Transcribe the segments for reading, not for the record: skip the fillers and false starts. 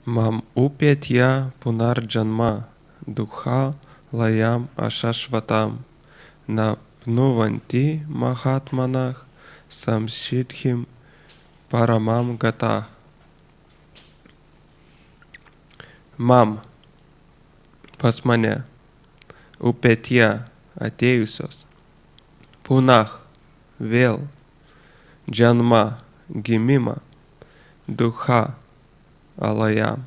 Mam upetya punarjanma dukha layam ashashvatam na pnuvanti mahatmanah samsidhim paramam gata. Mam, pas mane, upetya atėjusios, punah, vėl, džanma, gimimą, dukha, alajam,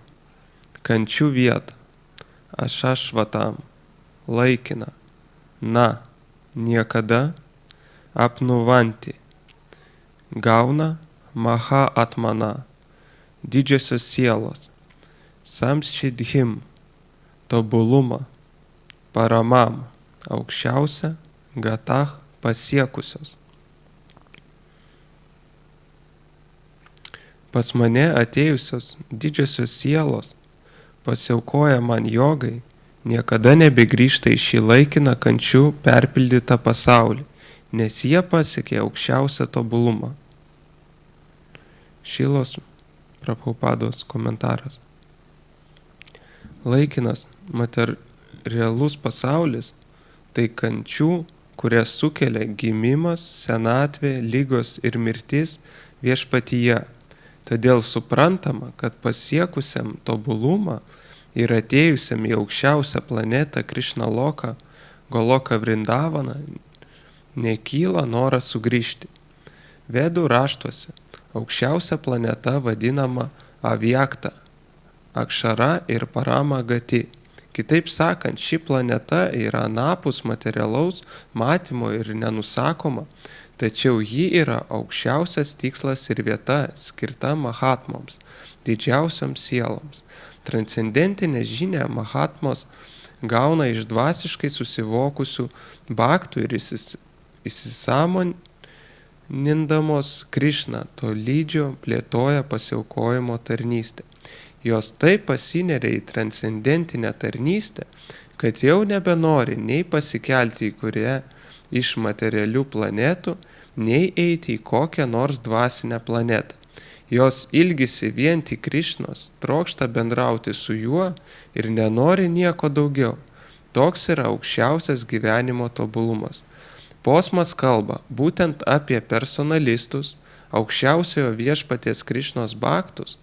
kančių vietą, ašašvatam, laikina, na, niekada, apnuvanti, gauna, maha atmana, didžiosios sielos, samšidhim, tobulumą, paramam, aukščiausia, gatah, pasiekusios. Pas mane atėjusios didžiosios sielos pasiaukoja man jogai, niekada nebegrįžta į šį laikiną kančių perpildytą pasaulį, nes jie pasiekė aukščiausią tobulumą. Šilos Prabhupados komentaras. Laikinas materialus pasaulis tai kančių, kurias sukelia gimimas, senatvė, lygos ir mirtis viešpatyje. Todėl suprantama, kad pasiekusiam tobulumą ir atėjusiam į aukščiausią planetą Krišna Loką, Goloką Vrindavaną, nekyla noras sugrįžti. Vedų raštuose aukščiausia planeta vadinama Avyakta, Akšara ir Parama Gati. Kitaip sakant, ši planeta yra anapus materialaus matymo ir nenusakoma, tačiau ji yra aukščiausias tikslas ir vieta skirta mahatmoms, didžiausioms sieloms. Transcendentinę žinią mahatmos gauna iš dvasiškai susivokusių bhaktų ir įsisąmonindamos Krišną tolydžio plėtoja pasiaukojimo tarnystę. Jos taip pasineria į transcendentinę tarnystę, kad jau nebenori nei pasikelti į kurią iš materialių planetų, nei eiti į kokią nors dvasinę planetą. Jos ilgisi vien tik Krišnos, trokšta bendrauti su juo ir nenori nieko daugiau. Toks yra aukščiausias gyvenimo tobulumas. Posmas kalba būtent apie personalistus, aukščiausiojo viešpaties Krišnos bhaktus.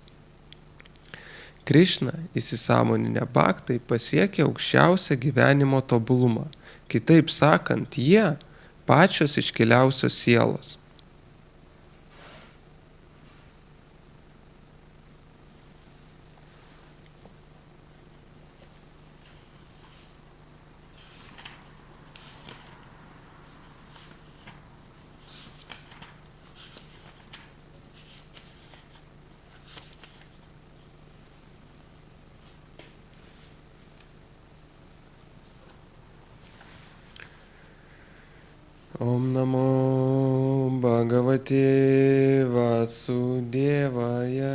Krišna įsisąmoninę bhaktai pasiekia aukščiausią gyvenimo tobulumą. Kitaip sakant, jie pačios iškiliausios sielos. Om Namo Bhagavate Vasudevaya.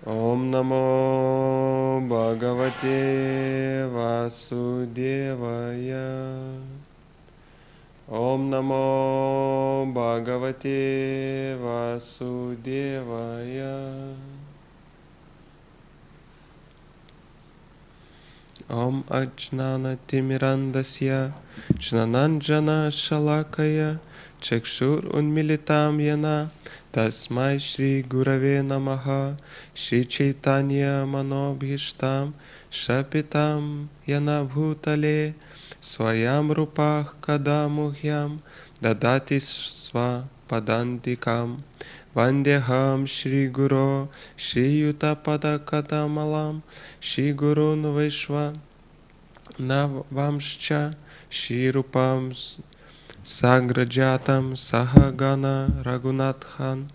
Om Namo Bhagavate Vasudevaya. Om Namo Bhagavate Vasudevaya. Om Ajnana Timirandasya Jnananjana Shalakaya Chakshur Unmilitam Yana Tasmai Shri Gurave Namaha Shri Chaitanya Manobhishtam Shapitam Yana Bhutale Swayam Rupah Kadamuhyam Dadati Sva Padandikam Vandeham Shri Guru Shri Yuta Padakadamalam Shri Guru Nuvaishva Navamscha Shri Rupam Sagrajatam Sahagana Raghunathan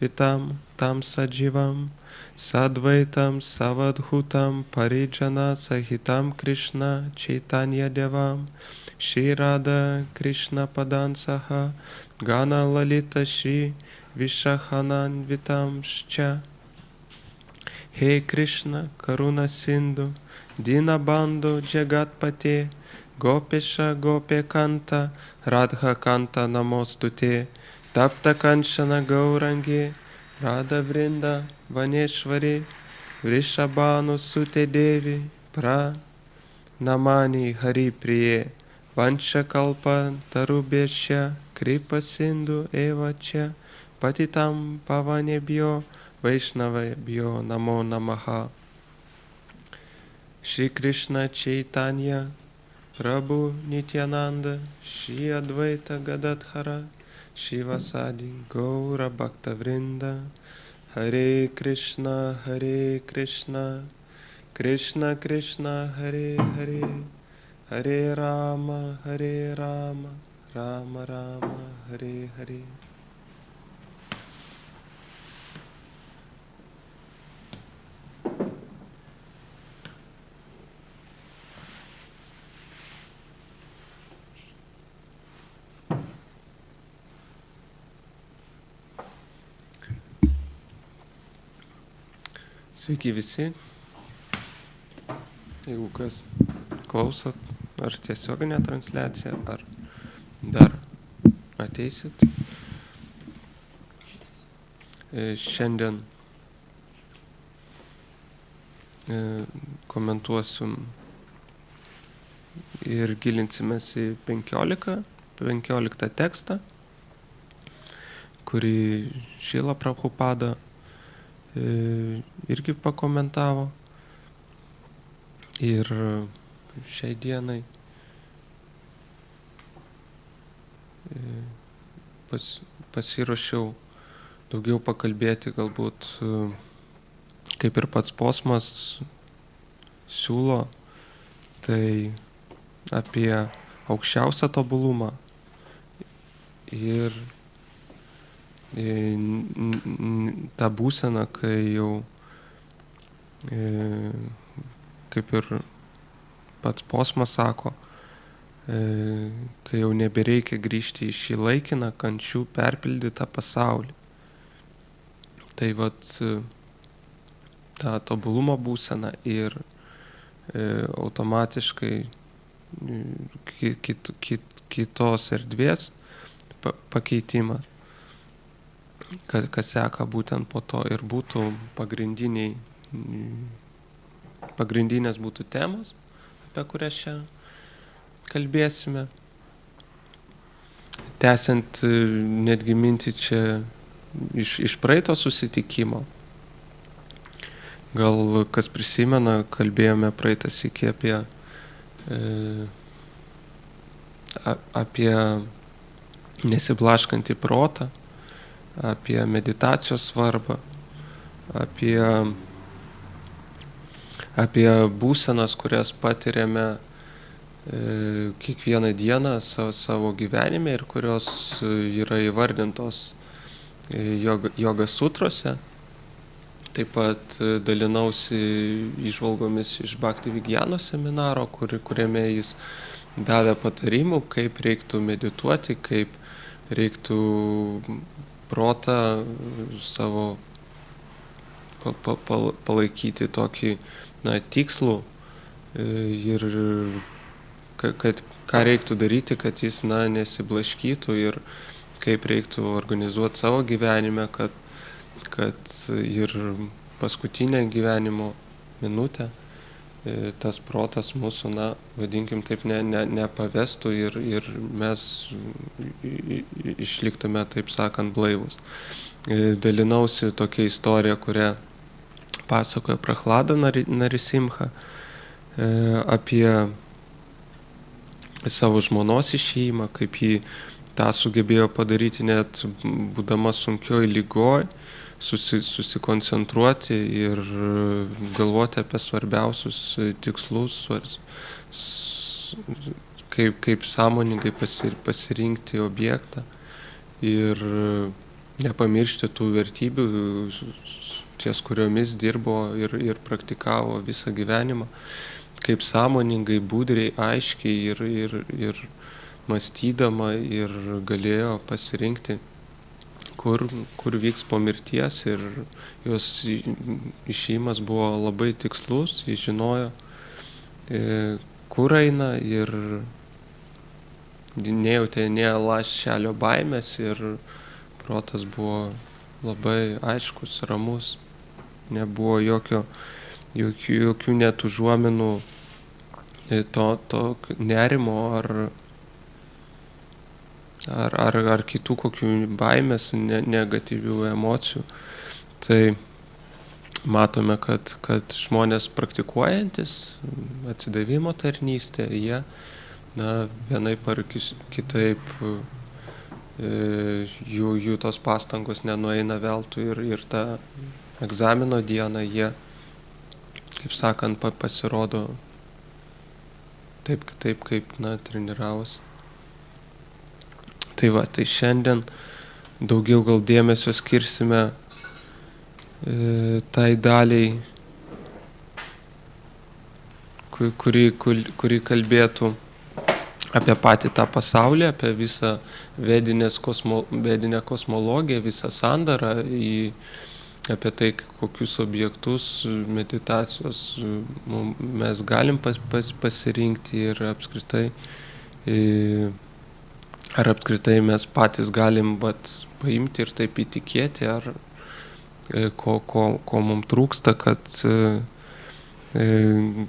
Vitam Tam Sajivam Sadvaitam Savadhutam Parijana Sahitam Krishna Chaitanya Devam Shri Radha Krishna Padansaha Gana Lalita Shri Vishahanan Vitamscha. He Krishna Karuna Sindhu Dinabandhu Jagatpate Gopesha Gopekanta Radha Kanta Namostute Tapta Kanchana Gaurangi Radha Vrinda Vaneshwari Vrishabhanu sute devi pra namani hari priye vancha kalpa tarubhesya kripa sindhu eva čia patitam pavanebhyo vaishnavebhyo namo namaha. Shri Krishna Chaitanya Prabhu Nityananda Shri Advaita Gadadhara Shivasadi Gaura Bhakta Vrinda Hare Krishna Krishna Krishna Hare Hare Hare Rama Rama Rama Hare Hare. Sveiki visi, jeigu kas klausot, ar tiesioginę transliaciją, ar dar ateisit. Šiandien komentuosim ir gilinsimės į 15 tekstą, kurį Šrila Prabhupada irgi pakomentavo. Ir šiai dienai pasiruošiau daugiau pakalbėti, galbūt kaip ir pats posmas siūlo, tai apie aukščiausią tobulumą ir tą būseną, kai jau, kaip ir pats posmas sako, kai jau nebereikia grįžti į šį laikiną kančių perpildytą pasaulį. Tai vat tą tobulumo būseną ir automatiškai kitos erdvės pakeitimas, kas seka būtent po to ir būtų pagrindinės būtų temos, apie kurias čia kalbėsime. Tęsiant netgi mintį čia iš praeito susitikimo. Gal kas prisimena, kalbėjome praeitą sykį apie nesiblaškantį protą, apie meditacijos svarbą, apie būsenas, kurias patiriame kiekvieną dieną savo gyvenime ir kurios yra įvardintos joga sutrose. Taip pat dalinausi įžvalgomis iš Bhakti Vigyano seminaro, kuriame jis davė patarimų, kaip reiktų medituoti, kaip reiktų protą savo palaikyti tokį tikslų ir ką reiktų daryti, kad jis nesiblaškytų ir kaip reiktų organizuoti savo gyvenime, kad ir paskutinę gyvenimo minutę tas protas mūsų, vadinkim taip, nepavestų ir mes išliktume, taip sakant, blaivus. Dalinausi tokia istorija, kurią pasakoja Prahlada Narisimha apie savo žmonos išėjimą, kaip ji tą sugebėjo padaryti net būdama sunkioj lygoj, susikoncentruoti ir galvoti apie svarbiausius tikslus, kaip sąmoningai pasirinkti objektą ir nepamiršti tų vertybių, ties kuriomis dirbo ir praktikavo visą gyvenimą, kaip sąmoningai, budriai, aiškiai ir mąstydama ir galėjo pasirinkti, kur vyks po mirties, ir jos išėjimas buvo labai tikslus, jis žinojo, kur eina ir nejautė nė lašelio baimės ir protas buvo labai aiškus, ramus. nebuvo jokių net užuominų to nerimo ar kitų kokių baimės, negatyvių emocijų. Tai matome, kad žmonės praktikuojantis atsidavimo tarnystę, jie vienaip ar kitaip jų tos pastangos nenueina veltui ir tą egzamino dieną jie, kaip sakant, pasirodo taip, kaip treniravosi. Tai va, tai šiandien daugiau gal dėmesio skirsime tai daliai, kuri kalbėtų apie patį tą pasaulį, apie visą vedinę kosmologiją, visą sandarą, apie tai, kokius objektus meditacijos mes galim pasirinkti ir apskritai mes patys galim paimti ir taip įtikėti, ar ko mums trūksta, kad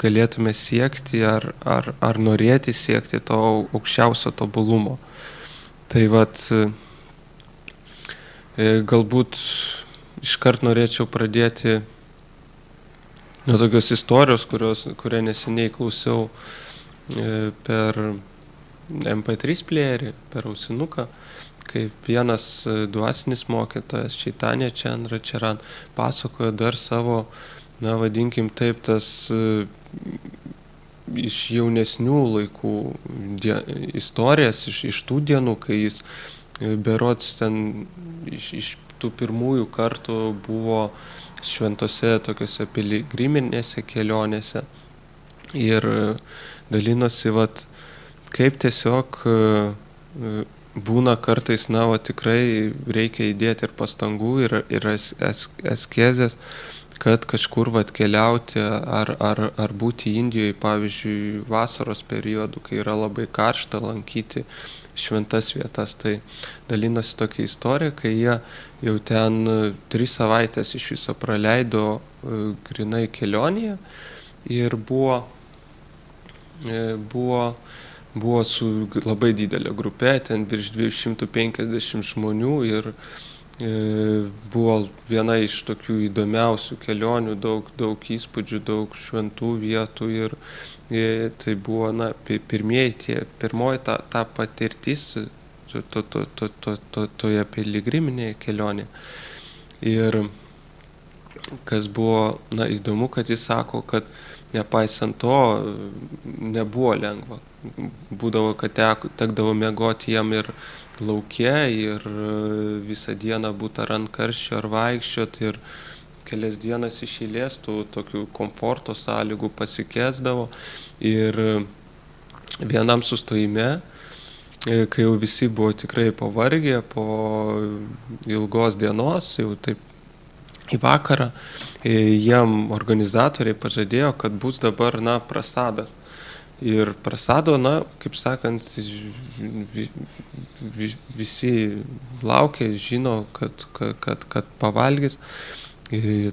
galėtume siekti ar norėti siekti to aukščiausio tobulumo. Tai galbūt iškart norėčiau pradėti nuo tokios istorijos, kurią neseniai klausiau per MP3 playerį, per ausinuką, kaip vienas dvasinis mokytojas, Chaitanya Chandra Charan, pasakojo dar savo, vadinkim taip, tas iš jaunesnių laikų istorijas, iš tų dienų, kai jis berods ten iš tų pirmųjų kartų buvo šventose tokiose piligriminėse kelionėse ir dalinosi, kaip tiesiog būna kartais, tikrai reikia įdėti ir pastangų ir askezės, kad kažkur keliauti ar būti Indijoje, pavyzdžiui, vasaros periodu, kai yra labai karšta, lankyti šventas vietas. Tai dalinosi tokia istorija, kai jie jau ten 3 savaitės iš viso praleido grinai kelionėje ir buvo su labai didelė grupė, ten virš 250 žmonių ir buvo viena iš tokių įdomiausių kelionių, daug įspūdžių, daug šventų vietų ir tai buvo pirmoji ta patirtis toje piligriminėje kelionėje. Ir kas buvo įdomu, kad jis sako, kad nepaisant to nebuvo lengva. Būdavo, kad tekdavo miegoti jam ir lauke, ir visą dieną būti ar ant karščio, ar vaikščioti, ir kelias dienas iš eilės tų tokių komforto sąlygų pasikesdavo. Ir vienam sustojime, kai jau visi buvo tikrai pavargę po ilgos dienos, jau taip į vakarą, jiem organizatoriai pažadėjo, kad bus dabar prasadas. Ir prasado, kaip sakant, visi laukia, žino, kad pavalgys,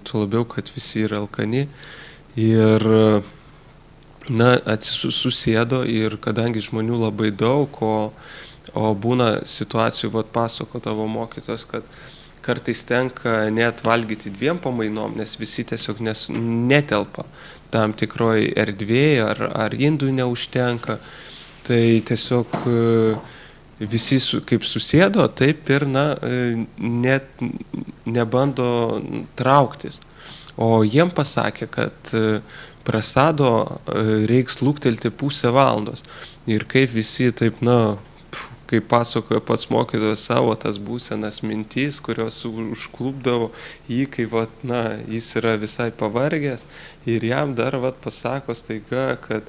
tuo labiau, kad visi yra alkani. Ir susėdo ir kadangi žmonių labai daug, o būna situacijų, pasako tavo mokytojas, kad kartais tenka net valgyti 2 pamainom, nes visi tiesiog netelpa tam tikroj erdvėje, ar indų neužtenka. Tai tiesiog visi kaip susėdo, taip ir net nebando trauktis. O jiem pasakė, kad prasado reiks luktelti 1/2 valandos. Ir kaip visi taip, kaip pasakojo pats mokytojas savo tas būsenas mintis, kurios užklupdavo jį, kai jis yra visai pavargęs ir jam dar pasako staiga, kad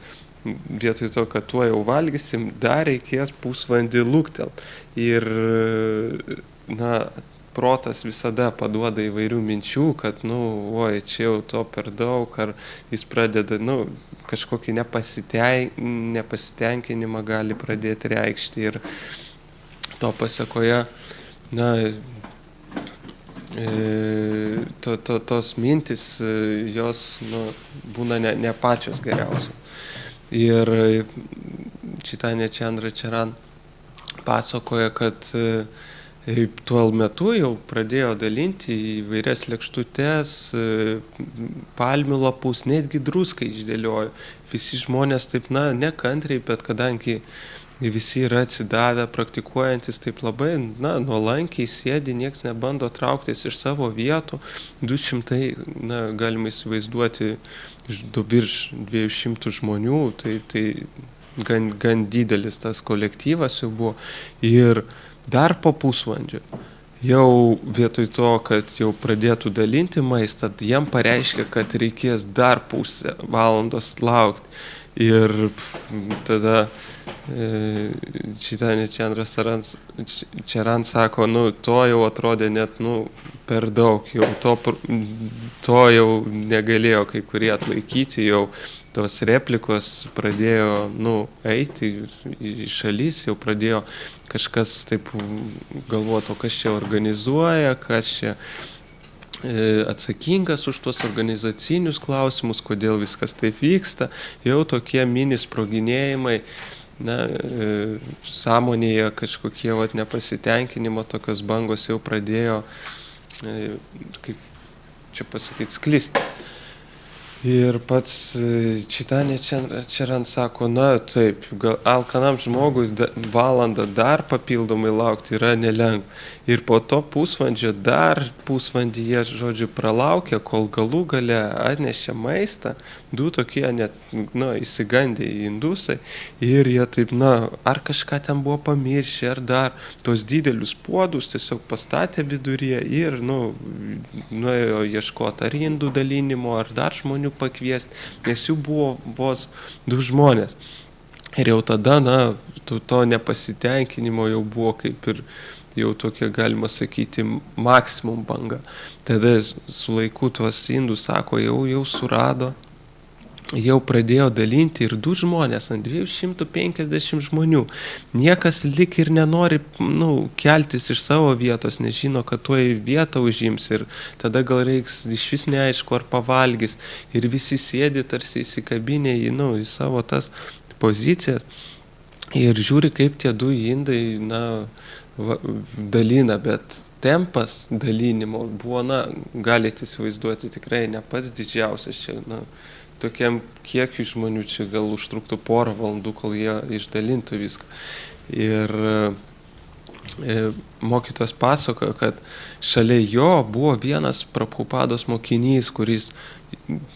vietoj to, kad tuo jau valgysim, dar reikės pusvalandį luktelt. Ir protas visada paduoda įvairių minčių, kad čia jau to per daug, ar jis pradeda kažkokį nepasitenkinimą gali pradėti reikšti ir to pasekoje tos mintis, jos būna ne pačios geriausios. Ir Chaitanya Chandra Charan pasakoja, kad tuo metu jau pradėjo dalinti įvairias lėkštutes, palmių lapus, netgi druską išdėliojo. Visi žmonės taip, nekantriai, bet kadangi visi yra atsidavę, praktikuojantis, taip labai, nuolankiai sėdi, nieks nebando trauktis iš savo vietų. 200, galima įsivaizduoti, virš 200 žmonių, tai gan didelis tas kolektyvas jau buvo. Ir dar po pusvalandžio jau vietoj to, kad jau pradėtų dalinti maistą, jiem pareiškia, kad reikės dar pusę valandos laukti. Ir tada Chaitanya Chandra Charan sako, to jau atrodė net per daug, jau to jau negalėjo kai kurie atlaikyti, jau tos replikos pradėjo eiti į šalis, jau pradėjo kažkas taip galvoto, kas čia organizuoja, kas čia atsakingas už tuos organizacinius klausimus, kodėl viskas taip vyksta, jau tokie mini sproginėjimai, sąmonėje kažkokie nepasitenkinimo, tokios bangos jau pradėjo, kaip čia pasakyti, sklisti. Ir pats Chaitanya Chandra Charan sako, taip, alkanam žmogui valandą dar papildomai laukti yra nelengva. Ir po to dar pusvalandį jie, pralaukė, kol galų gale atnešė maistą, du tokie net, įsigandę indusai. Ir jie taip, ar kažką ten buvo pamiršę, ar dar tos didelius puodus tiesiog pastatė viduryje ir, nuėjo ieškoti ar indų dalinimo, ar dar žmonių pakviesti, nes jų buvo vos 2 žmonės. Ir jau tada, to nepasitenkinimo jau buvo kaip ir jau tokia, galima sakyti, maksimum banga. Tada su laiku tuos indus, sako, jau surado, jau pradėjo dalinti ir 2 žmonės ant 250 žmonių. Niekas lik ir nenori keltis iš savo vietos, nežino, kad tuoj vietą užims ir tada gal reiks iš vis neaišku, ar pavalgys. Ir visi sėdi tarsi įsikabinę į savo tas pozicijas ir žiūri, kaip tie 2 indai dalina, bet tempas dalinimo buvo, galite įsivaizduoti, tikrai ne pats didžiausias čia, tokiam kiekiu žmonių čia gal užtruktų porą valandų, kol jie išdalintų viską. Ir mokytojas pasakojo, kad šalia jo buvo vienas Prabhupados mokinys, kuris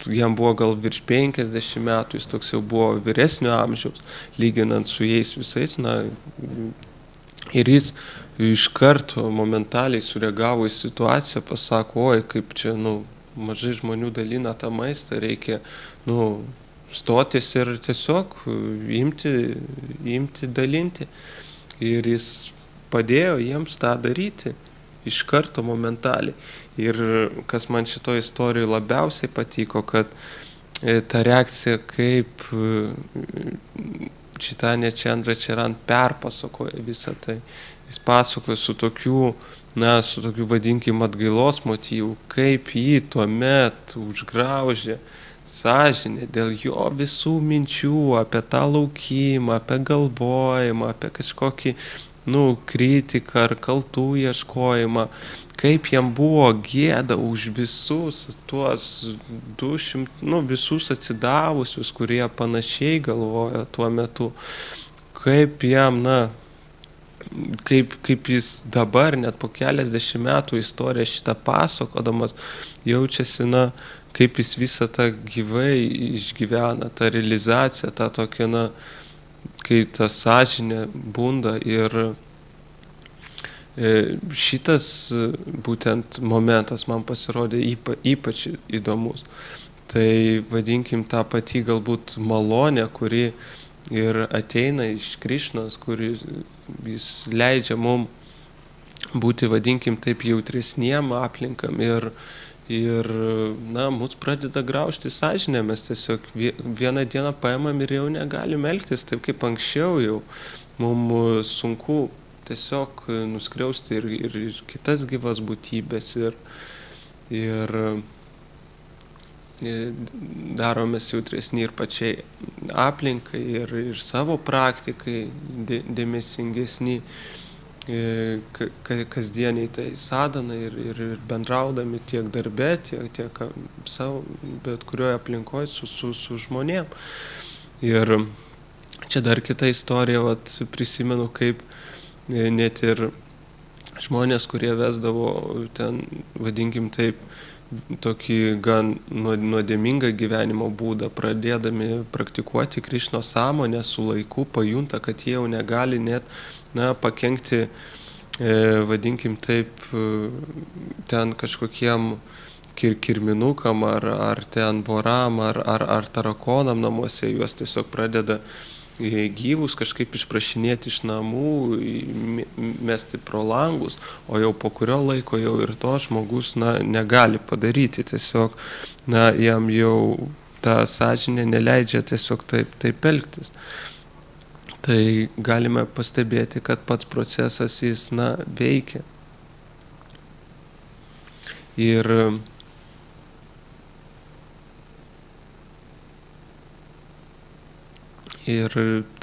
jam buvo gal virš 50 metų, jis toks jau buvo vyresnio amžiaus, lyginant su jais visais, ir jis iš karto momentaliai sureagavo į situaciją, pasako, oi, kaip čia, mažai žmonių dalina tą maistą, reikia, stotis ir tiesiog imti dalinti. Ir jis padėjo jiems tą daryti iš karto momentaliai. Ir kas man šitoje istorijoje labiausiai patiko, kad ta reakcija, kaip Chaitanya Chandra Charan perpasakoja visą tai. Jis pasakoja su tokiu, vadinkim, atgailos motyvu, kaip jį tuomet užgraužė sąžinė dėl jo visų minčių apie tą laukimą, apie galvojimą, apie kažkokį, kritiką ar kaltų ieškojimą, kaip jam buvo gėda už visus tuos 200, visus atsidavusius, kurie panašiai galvojo tuo metu, kaip jam, kaip jis dabar, net po keliasdešimt metų istoriją šitą pasakodamas, jaučiasi, kaip jis visą tą gyvai išgyvena, tą realizaciją, tą tokią, kai ta sąžinė bunda. Ir šitas būtent momentas man pasirodė ypač įdomus. Tai vadinkim tą patį galbūt malonę, kuri ir ateina iš Krišnos, kuri jis leidžia mum būti, vadinkim taip, jautresniem aplinkam ir mus pradeda graužti sąžinė, mes tiesiog vieną dieną paimam ir jau negalim elgtis taip kaip anksčiau, jau mums sunku tiesiog nuskriausti ir kitas gyvas būtybės ir daromės jautresni ir pačiai aplinkai, ir savo praktikai dėmesingesni kasdieniai tai sadhana ir bendraudami tiek darbe, tiek savo, bet kurioje aplinkoje su žmonėm. Ir čia dar kita istorija, vat, prisimenu, kaip net ir žmonės, kurie vesdavo ten, vadinkim taip, tokį gan nuodėmingą gyvenimo būdą, pradėdami praktikuoti Krišnos sąmonę, su laiku pajunta, kad jie jau negali net pakenkti, vadinkim taip, ten kažkokiem kirminukam ar ten voram ar tarakonam namuose, juos tiesiog pradeda gyvus kažkaip išprašinėti iš namų, mesti pro langus, o jau po kurio laiko jau ir to žmogus negali padaryti, tiesiog jam jau ta sąžinė neleidžia tiesiog taip elgtis. Tai galime pastebėti, kad pats procesas jis veikia. Ir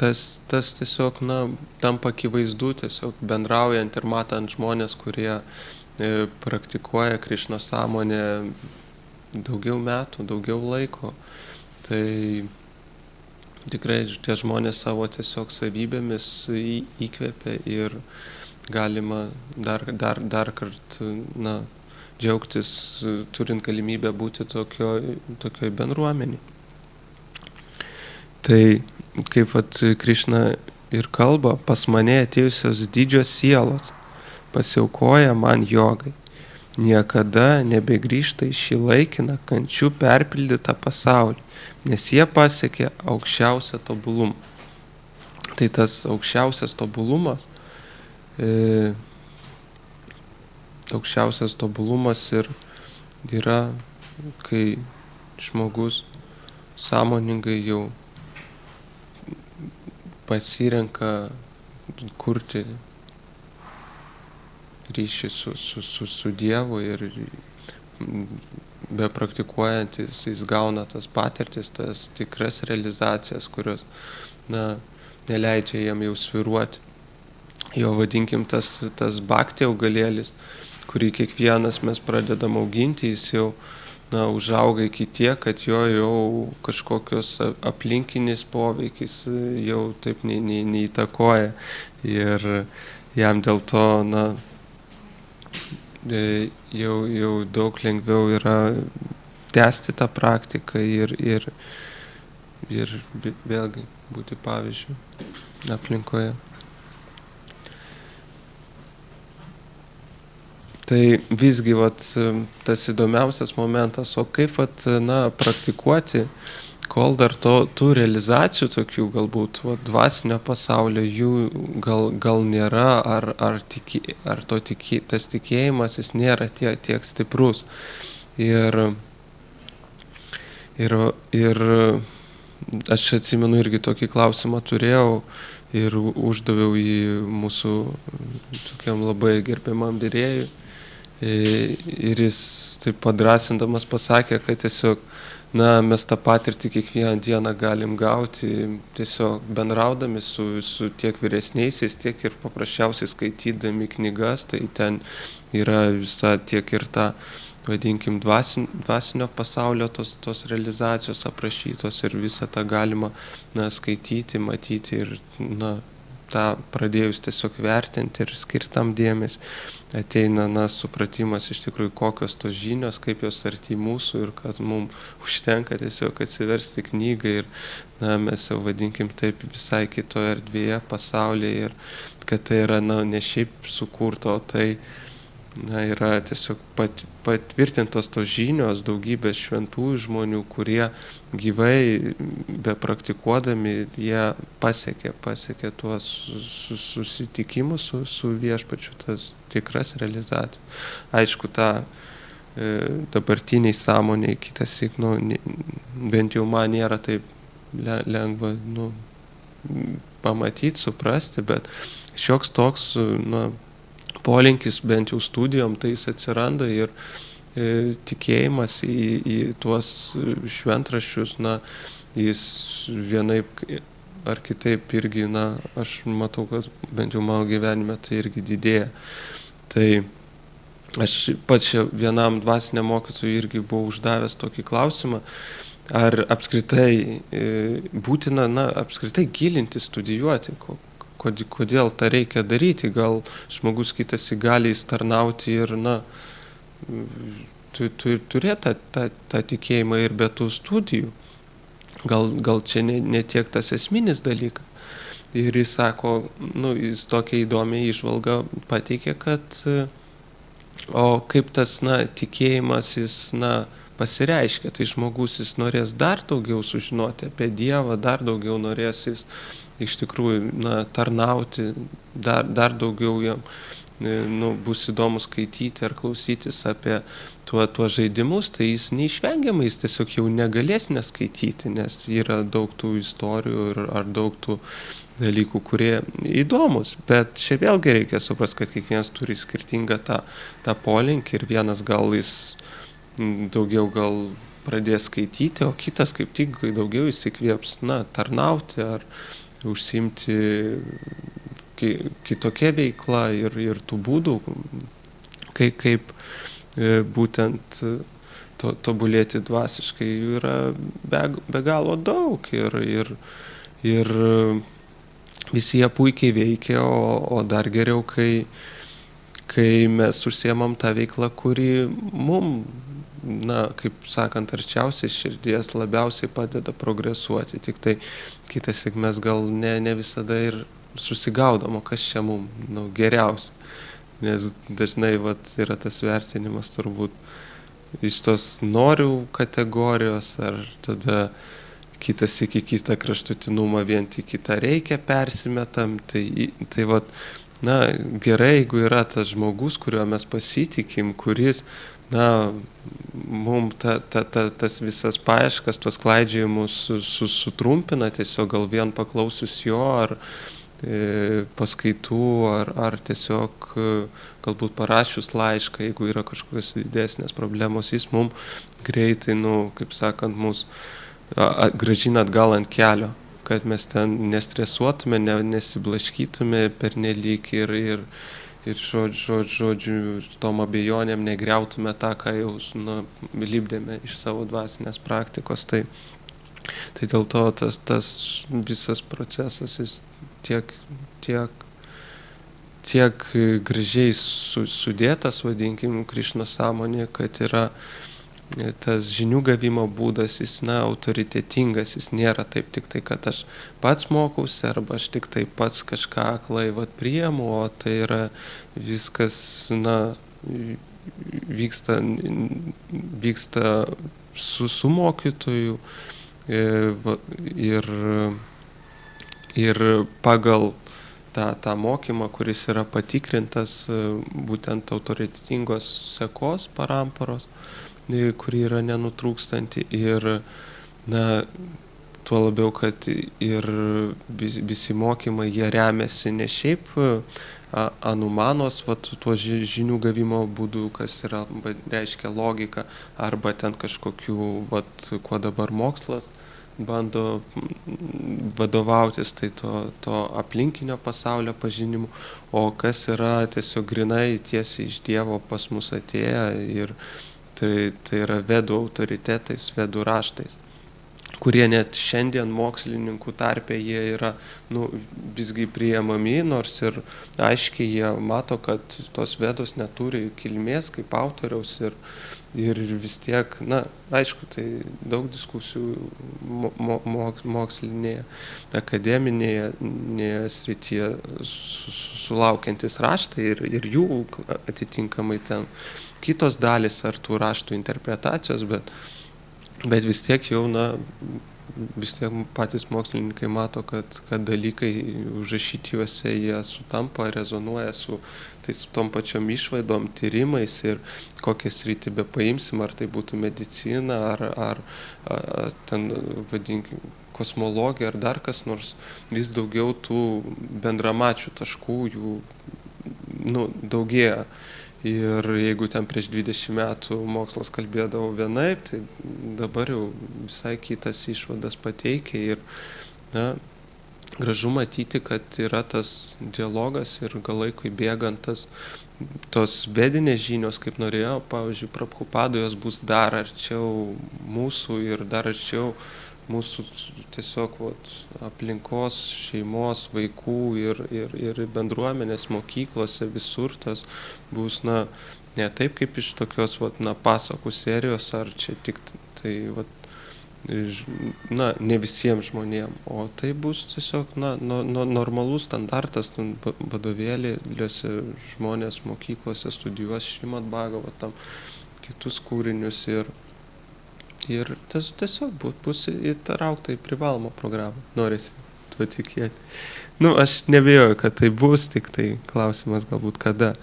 tas tiesiog, tampa akivaizdu, tiesiog bendraujant ir matant žmonės, kurie praktikuoja Krišnos sąmonę daugiau metų, daugiau laiko. Tai tikrai tie žmonės savo tiesiog savybėmis įkvepia ir galima dar kartą džiaugtis, turint galimybę būti tokioj bendruomeniai. Tai kaip Krišna ir kalba, pas mane atėjusios didžios sielos pasiaukoja man jogai, niekada nebegrįžta į šį laikiną kančių perpildytą pasaulį, nes jie pasiekė aukščiausią tobulumą. Tai tas aukščiausias tobulumas ir yra, kai žmogus sąmoningai jau pasirenka kurti ryšį su Dievu ir bepraktikuojantis jis gauna tas patirtis, tas tikras realizacijas, kurios neleidžia jam jau svyruoti. Jo vadinkim tas bhakti augalėlis, kurį kiekvienas mes pradedam auginti, jis jau užauga iki tiek, kad jo jau kažkokios aplinkinis poveikis jau taip neįtakoja ir jam dėl to jau daug lengviau yra tęsti tą praktiką ir vėlgi būti pavyzdžiu aplinkoje. Tai visgi tas įdomiausias momentas, o kaip praktikuoti, kol dar tų realizacijų tokių galbūt dvasinio pasaulio jų gal nėra, ar tas tikėjimas jis nėra tiek stiprus. Ir aš atsimenu irgi tokį klausimą turėjau ir uždaviau jį mūsų tokiam labai gerbiamam virėjui. Ir jis taip padrasindamas pasakė, kad tiesiog mes tą patirtį kiekvieną dieną galim gauti tiesiog bendraudami su tiek vyresniaisiais, tiek ir paprasčiausiai skaitydami knygas, tai ten yra visa tiek ir ta, vadinkim, dvasinio pasaulio tos realizacijos aprašytos ir visą tą galima skaityti, matyti ir tą pradėjus tiesiog vertinti ir skirtam dėmesį, ateina supratimas iš tikrųjų, kokios tos žinios, kaip jos arti mūsų ir kad mums užtenka tiesiog atsiversti knygą ir mes jau vadinkim taip visai kitoje erdvėje, pasaulyje ir kad tai yra ne šiaip sukurta, o tai yra tiesiog patvirtintos tos žinios daugybės šventųjų žmonių, kurie gyvai bepraktikuodami jie pasiekė tuos susitikimus su viešpačiu, tas tikras realizacijas. Aišku, dabartiniai sąmoniai kitąsyk, bent jau man nėra taip lengva pamatyti, suprasti, bet šioks toks polinkis bent jau studijom, tai jis atsiranda ir tikėjimas į tuos šventraščius, na, jis vienaip ar kitaip irgi, na, aš matau, kad bent jau mano gyvenime tai irgi didėja. Tai aš pats vienam dvasiniam mokytojui irgi buvau uždavęs tokį klausimą, ar apskritai būtina, na, apskritai gilinti, studijuoti, kodėl tą reikia daryti, gal žmogus kitas gali įstarnauti ir, na, turėti tą tikėjimą ir be tų studijų. Gal čia ne tiek tas esminis dalykas. Ir jis sako, nu, jis tokia įdomi įžvalga pateikė, kad o kaip tas, na, tikėjimas jis, na, pasireiškia, tai žmogus jis norės dar daugiau sužinoti apie Dievą, dar daugiau norės jis iš tikrųjų, na, tarnauti, dar daugiau jam, nu, bus įdomu skaityti ar klausytis apie tuos žaidimus, tai jis neišvengiamai, jis tiesiog jau negalės neskaityti, nes yra daug tų istorijų ar daug tų dalykų, kurie įdomus. Bet čia vėlgi reikia suprasti, kad kiekvienas turi skirtingą tą polinkį ir vienas gal jis daugiau gal pradės skaityti, o kitas kaip tik daugiau įsikvėps, na, tarnauti ar užsiimti kitokia veikla ir tų būdų, kaip būtent tobulėti dvasiškai yra be galo daug ir visi jie puikiai veikia, o dar geriau, kai mes užsiemam tą veiklą, kuri mum, na, kaip sakant, arčiausiai širdies labiausiai padeda progresuoti. Tik tai kitas mes gal ne visada ir susigaudom, o kas čia mum, nu, geriausia. Nes dažnai yra tas vertinimas turbūt iš tos norių kategorijos, ar tada kitas iki kitą kraštutinumą vien tik kitą reikia persimetam. Tai na, gerai, jeigu yra tas žmogus, kuriuo mes pasitikim, kuris, na, mum tas visas paieškas, tuos klaidžiojimus sutrumpina, tiesiog gal vien paklausius jo, ar paskaitų, ar tiesiog galbūt parašius laišką, jeigu yra kažkokios didesnės problemos, jis mum greitai, nu, kaip sakant, mus grąžina atgal ant kelio, kad mes ten nestresuotume, nesiblaškytume pernelyg ir žodžiu, tom abejonėm negriautume tą, ką jau, nu, lipdėme iš savo dvasinės praktikos. Tai dėl to tas visas procesas, jis tiek gražiai sudėtas, vadinkim, Krišnos sąmonė, kad yra tas žinių gavimo būdas, jis, na, autoritetingas, jis nėra taip tik tai, kad aš pats mokausi, arba aš tik tai pats kažką aklai priimu, o tai yra viskas, na, vyksta su mokytoju ir pagal tą mokymą, kuris yra patikrintas būtent autoritetingos sekos paramparos, kuri yra nenutrūkstanti ir, na, tuo labiau, kad ir visi mokymai, jie remiasi ne šiaip anumanos, tuo žinių gavimo būdu, kas yra, reiškia logika, arba ten kažkokių, kuo dabar mokslas bando vadovautis, tai to aplinkinio pasaulio pažinimu, o kas yra tiesiog grinai tiesiai iš Dievo pas mus atėję, ir tai yra vedų autoritetais, vedų raštais, kurie net šiandien mokslininkų tarpe jie yra, nu, visgi priimami, nors ir aiškiai jie mato, kad tos vedos neturi kilmės kaip autoriaus ir vis tiek, na, aišku, tai daug diskusijų mokslinėje, akademinėje srityje sulaukiantis raštai ir jų atitinkamai ten kitos dalys ar tų raštų interpretacijos, bet vis tiek jau, na, vis tiek patys mokslininkai mato, kad dalykai užrašyti juose, jie sutampa, rezonuoja su tom pačiom išvaidom, tyrimais, ir kokią sritį be paimsim, ar tai būtų medicina, ar ten, vadinkim, kosmologija, ar dar kas nors, vis daugiau tų bendramačių taškų jų, nu, daugėja. Ir jeigu ten prieš 20 metų mokslas kalbėdavo vienaip, tai dabar jau visai kitas išvadas pateikia ir na, gražu matyti, kad yra tas dialogas ir gal laikui bėgant tos vedinės žinios, kaip norėjau, pavyzdžiui, Prabhupada, jos bus dar arčiau mūsų ir dar arčiau mūsų tiesiog aplinkos, šeimos, vaikų ir bendruomenės mokyklose visur tas bus, na, ne taip kaip iš tokios, pasakų serijos, ar čia tik tai, na, ne visiems žmonėms, o tai bus tiesiog, na, normalus standartas, vadovėliuose žmonės mokyklose studijuos Šrimad Bhagavatam, kitus kūrinius ir tas tiesiog bus įtraukta į privalomą programą, norisi tuo tikėti. Nu, aš nebejoju, kad tai bus, tik tai klausimas galbūt kada.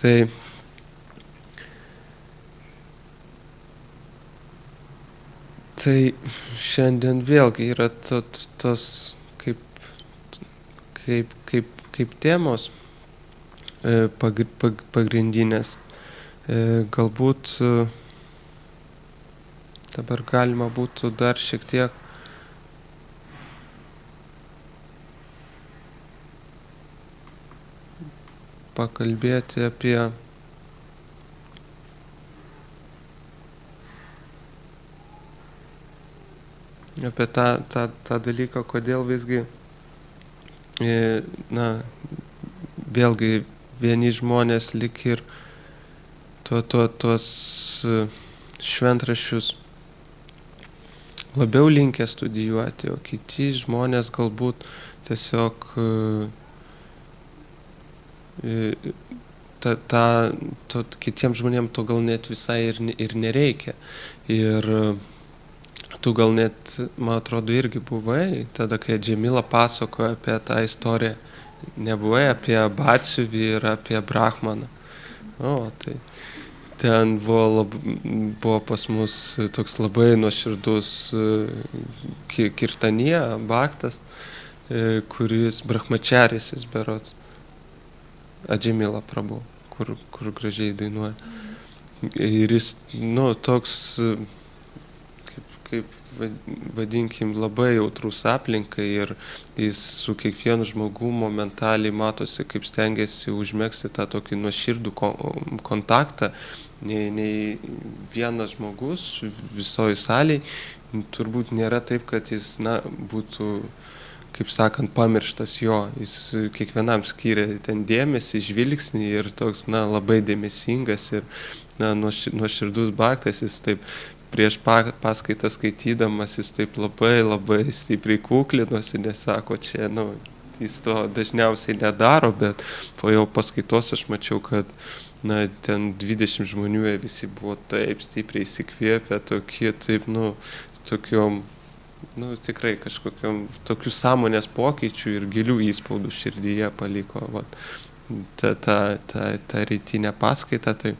Tai šiandien vėlgi yra tos kaip temos pagrindinės. Galbūt dabar galima būtų dar šiek tiek pakalbėti apie tą dalyką, kodėl visgi, na, vėlgi vieni žmonės lik ir tuos šventraščius labiau linkę studijuoti, o kiti žmonės galbūt tiesiog kitiems žmonėms to gal net visai ir nereikia. Ir tu gal net, man atrodo, irgi buvai, tada, kai Džemila pasakojo apie tą istoriją, nebuvai apie Batsiuvį ir apie Brahmaną. O, tai ten buvo pas mus toks labai nuoširdus kirtanija, bhaktas, kuris brahmačaris berods, Džemila Prabhu, kur gražiai dainuoja. Ir jis, nu, toks, kaip vadinkim, labai jautrus aplinkai ir jis su kiekvienu žmogum momentaliai matosi, kaip stengiasi užmegzti tą tokį nuoširdų kontaktą. Nei vienas žmogus visoje salėje turbūt nėra taip, kad jis, na, būtų, kaip sakant, pamirštas jo. Jis kiekvienam skiria ten dėmesį, žvilgsnį ir toks, na, labai dėmesingas ir, na, nuoširdus bhaktas. Jis taip prieš paskaitą skaitydamas, jis taip labai stipriai kuklinosi, nes sako, čia, nu, jis to dažniausiai nedaro, bet po jau paskaitos aš mačiau, kad, na, ten 20 žmonių visi buvo taip stipriai įsikvėpę, tokie, taip, nu, tokiom, nu, tikrai kažkokiom tokių sąmonės pokyčių ir gilių įspaudų širdyje paliko, ta rytinė paskaita, tai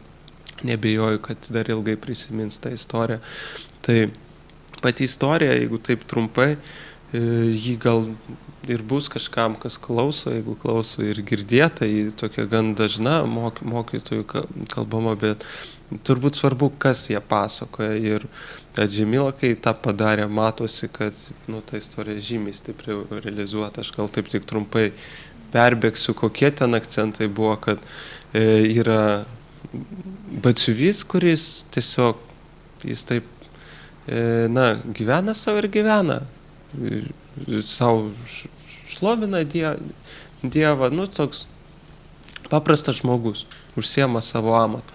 nebejoju, kad dar ilgai prisimins tą istoriją. Tai pati istorija, jeigu taip trumpai, ji gal ir bus kažkam, kas klauso, jeigu klauso ir girdėta, ji tokia gan dažna mokytojų kalbama, bet turbūt svarbu, kas ją pasakoja. Ir Džemila, kai tą padarė, matosi, kad, nu, ta istorija žymiai stipriau realizuota. Aš gal taip tik trumpai perbėgsiu, kokie ten akcentai buvo, kad yra Batsiuvys, kuris tiesiog, jis taip, na, gyvena savo ir gyvena. Savo šlovina Dievą, nu, toks paprastas žmogus, užsiema savo amatu.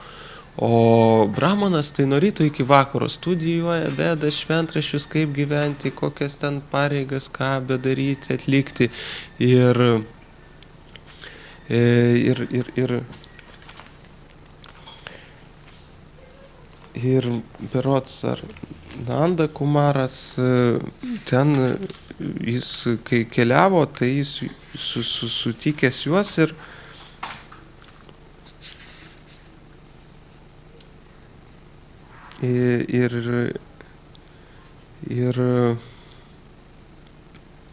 O Brahmanas tai nuo ryto iki vakaro studijuoja, veda šventraščius, kaip gyventi, kokias ten pareigas, ką bedaryti, atlikti. Ir berods ar Nanda Kumaras, ten jis, kai keliavo, tai jis sutikęs juos ir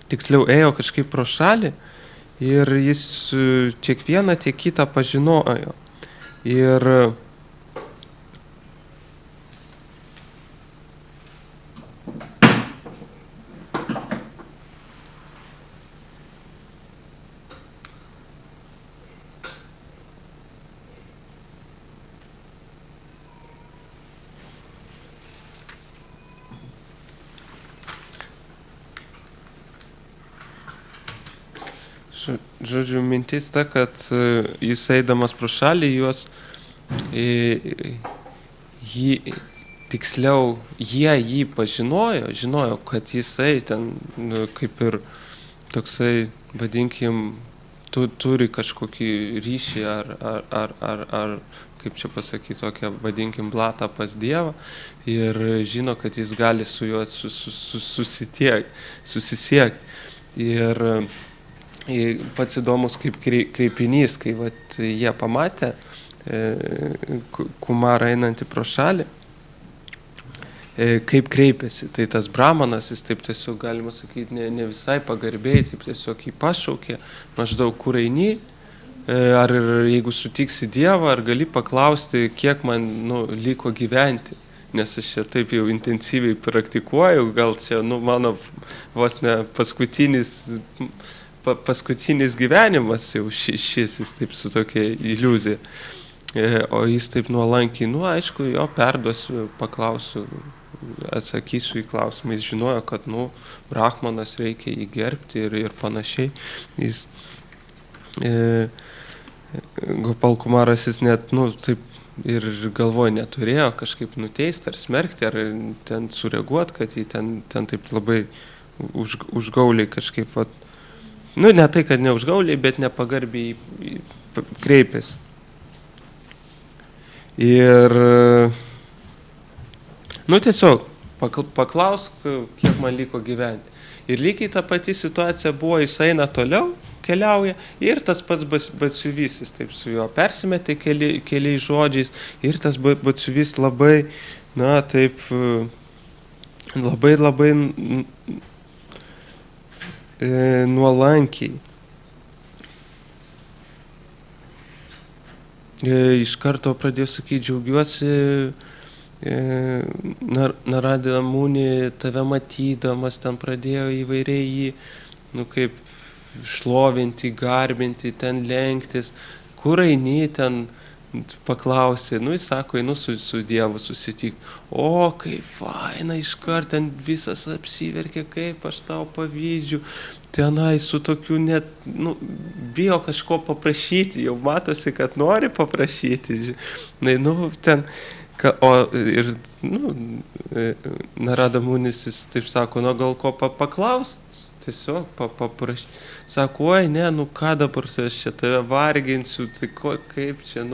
tiksliau ėjo kažkaip pro šalį ir jis tiek vieną, tiek kitą pažinojo. Ir žodžiu, mintis ta, kad jis eidamas pro šalį tiksliau, jie jį pažinojo, žinojo, kad jisai ten, kaip ir toksai, vadinkim, turi kažkokį ryšį ar kaip čia pasakyti, tokią, vadinkim, blatą pas Dievą ir žino, kad jis gali su juo susisiekti. Ir pats įdomus kaip kreipinys, kai vat, jie pamatė Kumarą einantį pro šalį, kaip kreipėsi. Tai tas brahmanas, jis taip tiesiog, galima sakyti, ne visai pagarbiai, taip tiesiog jį pašaukė, maždaug kur eini, ar jeigu sutiksi Dievą, ar gali paklausti, kiek man liko gyventi. Nes aš čia taip jau intensyviai praktikuoju, gal čia mano vos ne paskutinis gyvenimas jau šis, jis taip su tokia iliuzija. O jis taip nuolankiai, aišku, jo perduosiu, paklausiu, atsakysiu į klausimą. Jis žinojo, kad, brahmanas reikia jį gerbti ir panašiai. Jis, Gopal Kumaras, jis net, taip ir galvoje neturėjo kažkaip nuteisti ar smerkti, ar ten sureaguoti, kad jį ten taip labai užgauliai kažkaip, ne tai, kad neužgauliai, bet nepagarbiai kreipėsi. Ir, tiesiog, paklausk, kiek man liko gyventi. Ir lygiai ta pati situacija buvo, jis eina toliau, keliauja, ir tas pats batsiuvysis, taip su juo persimetė keliais žodžiais, ir tas batsiuvys labai, taip, labai nuolankiai. Iš karto pradėjo sakyti, džiaugiuosi, Narada Muni, tave matydamas, ten pradėjo įvairiai jį, kaip šlovinti, garbinti, ten lenktis, kur eini, ten paklausė, jis sako, einu su Dievu susitikti. O, kaip faina, iškart ten visas apsiverkė, kaip aš tau pavydžiu, tenai su tokiu net, bijo kažko paprašyti, jau matosi, kad nori paprašyti, ten, ir, Narada Munis, jis taip sako, gal ko paklaust, tiesiog paprašyti. Sako, oi, ne, ką dabar aš čia tave varginsiu, tai kaip čia,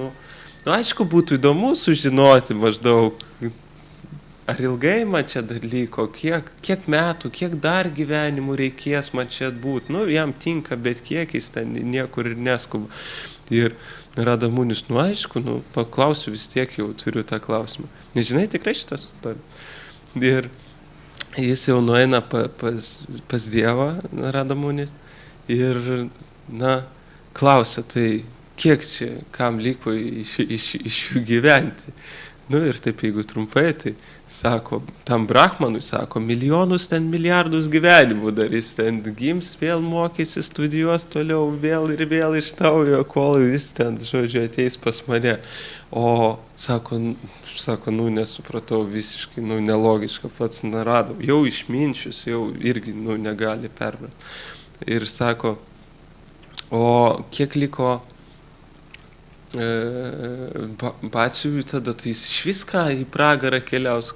aišku, būtų įdomu sužinoti maždaug, ar ilgai man čia dar liko, kiek metų, kiek dar gyvenimų reikės man čia būti. Jam tinka, bet kiek jis ten niekur ir neskuba. Ir Narada Munis, aišku, paklausiu, vis tiek jau turiu tą klausimą. Nežinai tikrai šitas istorija. Ir jis jau nueina pas Dievą, Narada Munis, ir, klausia, tai kiek čia, kam liko iš jų gyventi. Ir taip, jeigu trumpai, tai sako, tam brahmanui sako, milijonus ten milijardus gyvenimų darys, ten gims, vėl mokysis, studijuos toliau, vėl ir vėl iš naujo, kol jis ten, žodžiu, ateis pas mane. O sako, nesupratau visiškai, nelogiška, pats Narada, jau išminčius, jau irgi, negali perbrati. Ir sako, o kiek liko batsiuviui tada, tai jis iš viską į pragarą keliaus,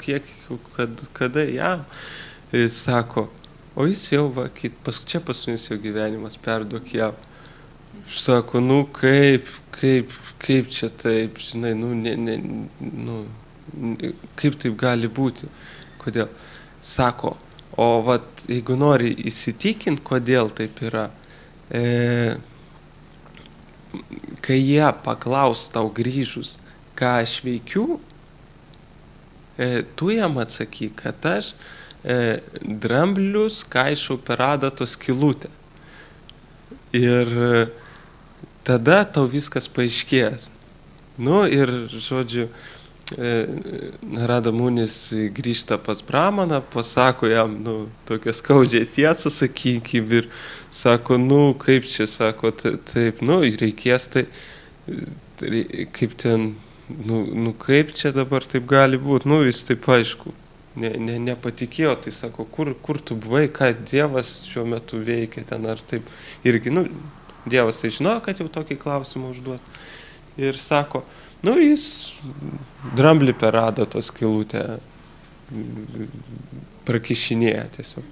kada jam, jis sako, o jis jau, čia paskutinis jo gyvenimas, perduok jam. Sako, kaip čia taip, žinai, kaip taip gali būti, kodėl? Sako, o jeigu nori įsitikinti, kodėl taip yra, kai jie paklaus tau grįžus, ką aš veikiu, tu jam atsakyk, kad aš dramblius kaišau per adatos skylutę. Ir tada tau viskas paaiškės. Nu ir, žodžiu, Narada Munis grįžta pas Brahmaną, pasako jam, tokią skaudžią tiesą, sakykim, ir sako, kaip čia, sako, taip, reikės tai, kaip ten, kaip čia dabar taip gali būti, jis taip aišku, nepatikėjo, tai sako, kur tu buvai, ką Dievas šiuo metu veikia ten, ar taip, irgi, Dievas tai žinojo, kad jau tokį klausimą užduos, ir sako, jis dramblį per adato skylutę prakišinėja tiesiog.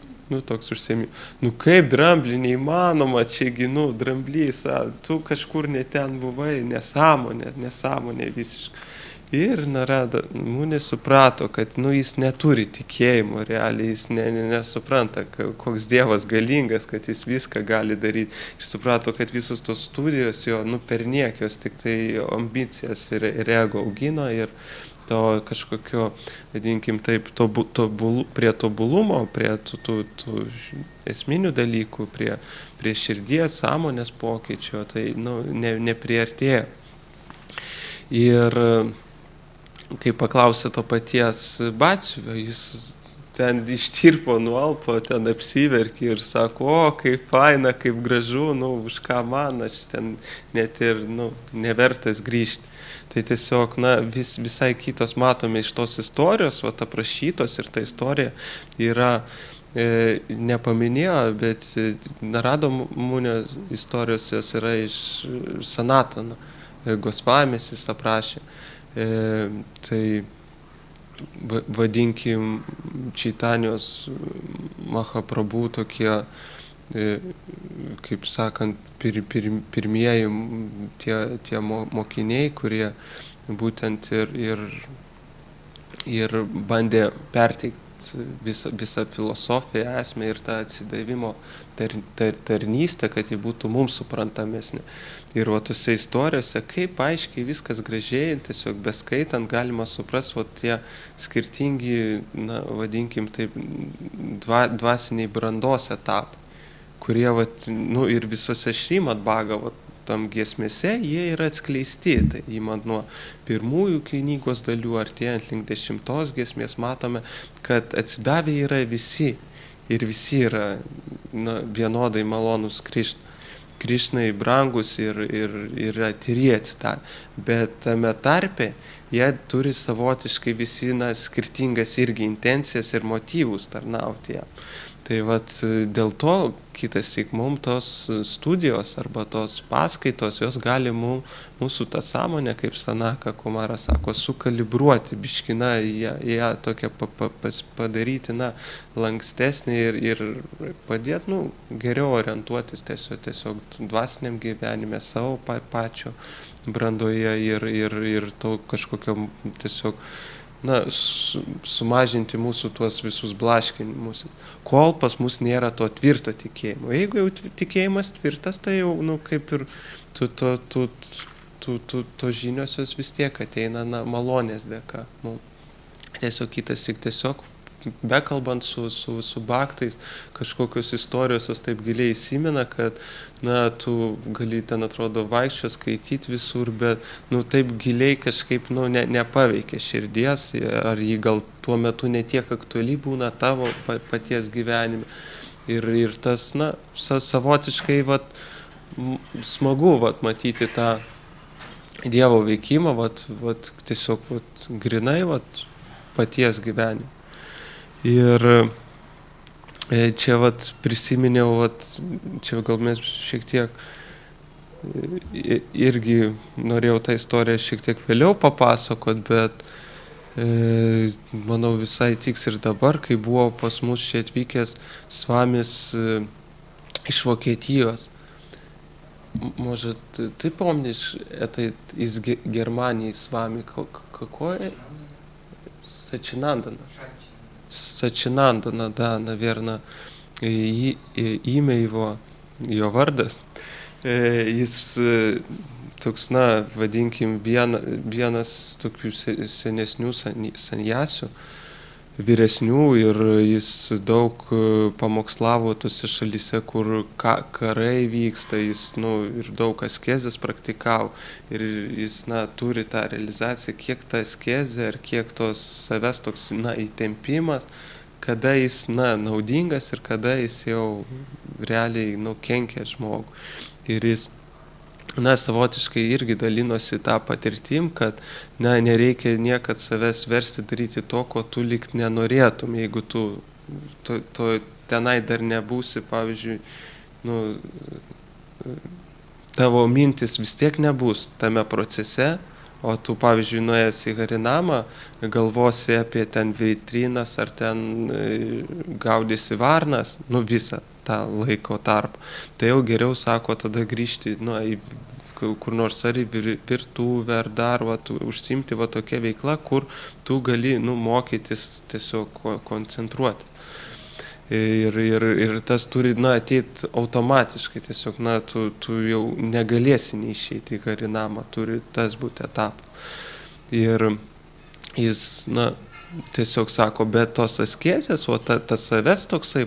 Toks užsiėmimas. Kaip dramblį, neįmanoma, čiagi, dramblys, tu kažkur ne ten buvai, nesąmonė visiškai. Ir Narada Munis suprato, kad jis neturi tikėjimo realiai, jis nesupranta, koks Dievas galingas, kad jis viską gali daryti. Ir suprato, kad visos tos studijos jo perniekios, tik tai ambicijas ir ego augino ir to kažkokio, vadinkim taip, prie tobulumo, prie tų esminių dalykų, prie širdies, sąmonės pokyčio, tai nepriartėjo. Ir kai paklausė to paties Batsiuvio, jis ten ištirpo, nualpo, ten apsiverkė ir sako, kaip faina, kaip gražu, už ką man, aš ten net ir, nevertas grįžti. Tai tiesiog, visai kitos matome iš tos istorijos, aprašytos ir ta istorija yra, nepaminėjo, bet Narado Munio istorijos jos yra iš Sanatana, Gosvamis jis aprašė. Tai vadinkim Čaitanijos Mahaprabhu tokie, kaip sakant, pirmieji tie mokiniai, kurie būtent ir bandė perteikti visą filosofiją, esmę ir tą atsidavimo tarnystę, kad ji būtų mums suprantamesnė. Ir tose istorijose, kaip aiškiai viskas gražiai, tiesiog beskaitant galima suprasti, tie skirtingi, vadinkim taip, dvasiniai brandos etapai, kurie, ir visose Šrimad Bhagavatam tam giesmėse, jie yra atskleisti. Tai įmant nuo pirmųjų knygos dalių, artėjant link 10 giesmės, matome, kad atsidavę yra visi. Ir visi yra vienodai malonūs Krišnai brangus ir yra tyrie atsidavę. Bet tame tarpe jie turi savotiškai visi skirtingas irgi intencijas ir motyvus tarnauti jam. Tai dėl to kitąsyk mums tos studijos arba tos paskaitos, jos gali mūsų tą sąmonę, kaip Sanaka Kumara sako, sukalibruoti, biškina ją tokią padaryti lankstesnį ir padėti geriau orientuotis tiesiog dvasiniam gyvenime, savo pačio brandoje ir to kažkokio tiesiog sumažinti mūsų tuos visus blaškinimus, kol pas mus nėra to tvirto tikėjimo. Jeigu jau tikėjimas tvirtas, tai jau, kaip ir to žiniosios vis tiek ateina malonės dėka. Tiesiog bekalbant su baktais, kažkokios istorijos jos taip giliai įsimena, kad tu gali ten, atrodo, vaikščio skaityti visur, bet taip giliai kažkaip nepaveikia širdies, ar jį gal tuo metu netiek aktuali būna tavo paties gyvenime. Ir tas, savotiškai smagu matyti tą Dievo veikimą, tiesiog grinai paties gyvenime. Ir čia prisiminiau, čia gal mes šiek tiek irgi norėjau tą istoriją šiek tiek vėliau papasakot, bet manau visai tiks ir dabar, kai buvo pas mus čia atvykęs svamis iš Vokietijos. Может, ты помнишь, это из Германии с вами какое? Сачинандана. Сачинандана, да, наверное, имя его, jo vardas. Jis toks, vadinkim, vienas tokių senesnių sanjasių, vyresnių ir jis daug pamokslavo tose šalyse, kur karai vyksta, jis ir daug askezės praktikavo ir jis turi tą realizaciją, kiek ta askezė ir kiek tos savęs toks įtempimas, kada jis naudingas ir kada jis jau realiai kenkia žmogų. Ir jis savotiškai irgi dalinosi tą patirtim, kad nereikia niekad savęs versti daryti to, ko tu lyg nenorėtum, jeigu tu tenai dar nebūsi, pavyzdžiui, tavo mintis vis tiek nebus tame procese, o tu, pavyzdžiui, nuėjęs į Harinamą, galvosi apie ten vitrinas ar ten gaudysi varnas, visą tą laiko tarpą. Tai jau geriau, sako, tada grįžti į kur nors ar į virtuvę ar dar užsiimti tokia veikla, kur tu gali mokytis tiesiog koncentruoti. Ir tas turi ateit automatiškai, tiesiog tu jau negalėsi neišeiti į Harinamą, turi tas būti etapas. Ir jis tiesiog sako, bet tos askezės, tas savęs toksai,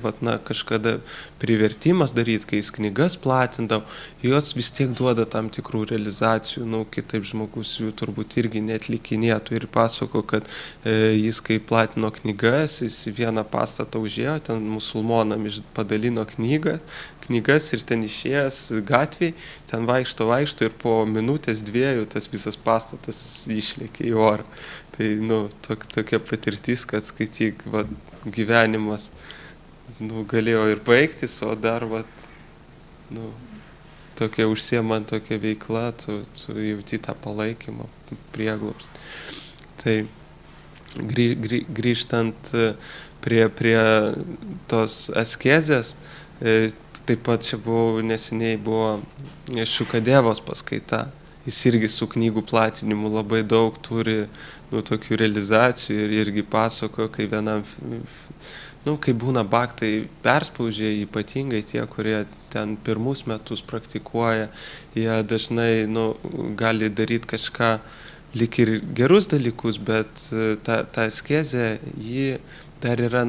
kažkada privertimas daryti, kai jis knygas platindavo, jos vis tiek duoda tam tikrų realizacijų, kitaip žmogus jų turbūt irgi neatlikinėtų. Ir pasako, kad jis, kai platino knygas, jis į vieną pastatą užėjo, ten musulmonam padalino knygas ir ten išėjęs gatviai, ten vaikšto ir po minutės dviejų tas visas pastatas išlėkė į orą. Tai, tokia patirtis, kad skaityk, gyvenimas, galėjo ir baigtis, o dar, tokia užsiemant tokia veikla, tu jauti tą palaikymą, prieglobstį. Tai grįžtant prie tos askezės, taip pat čia neseniai buvo Šukadevos paskaita. Jis irgi su knygų platinimu labai daug turi tokių realizacijų ir irgi pasako, kai vienam, kai būna bhaktai perspaudžia, ypatingai tie, kurie ten pirmus metus praktikuoja, jie dažnai gali daryti kažką lyg ir gerus dalykus, bet ta askezė, ji dar yra,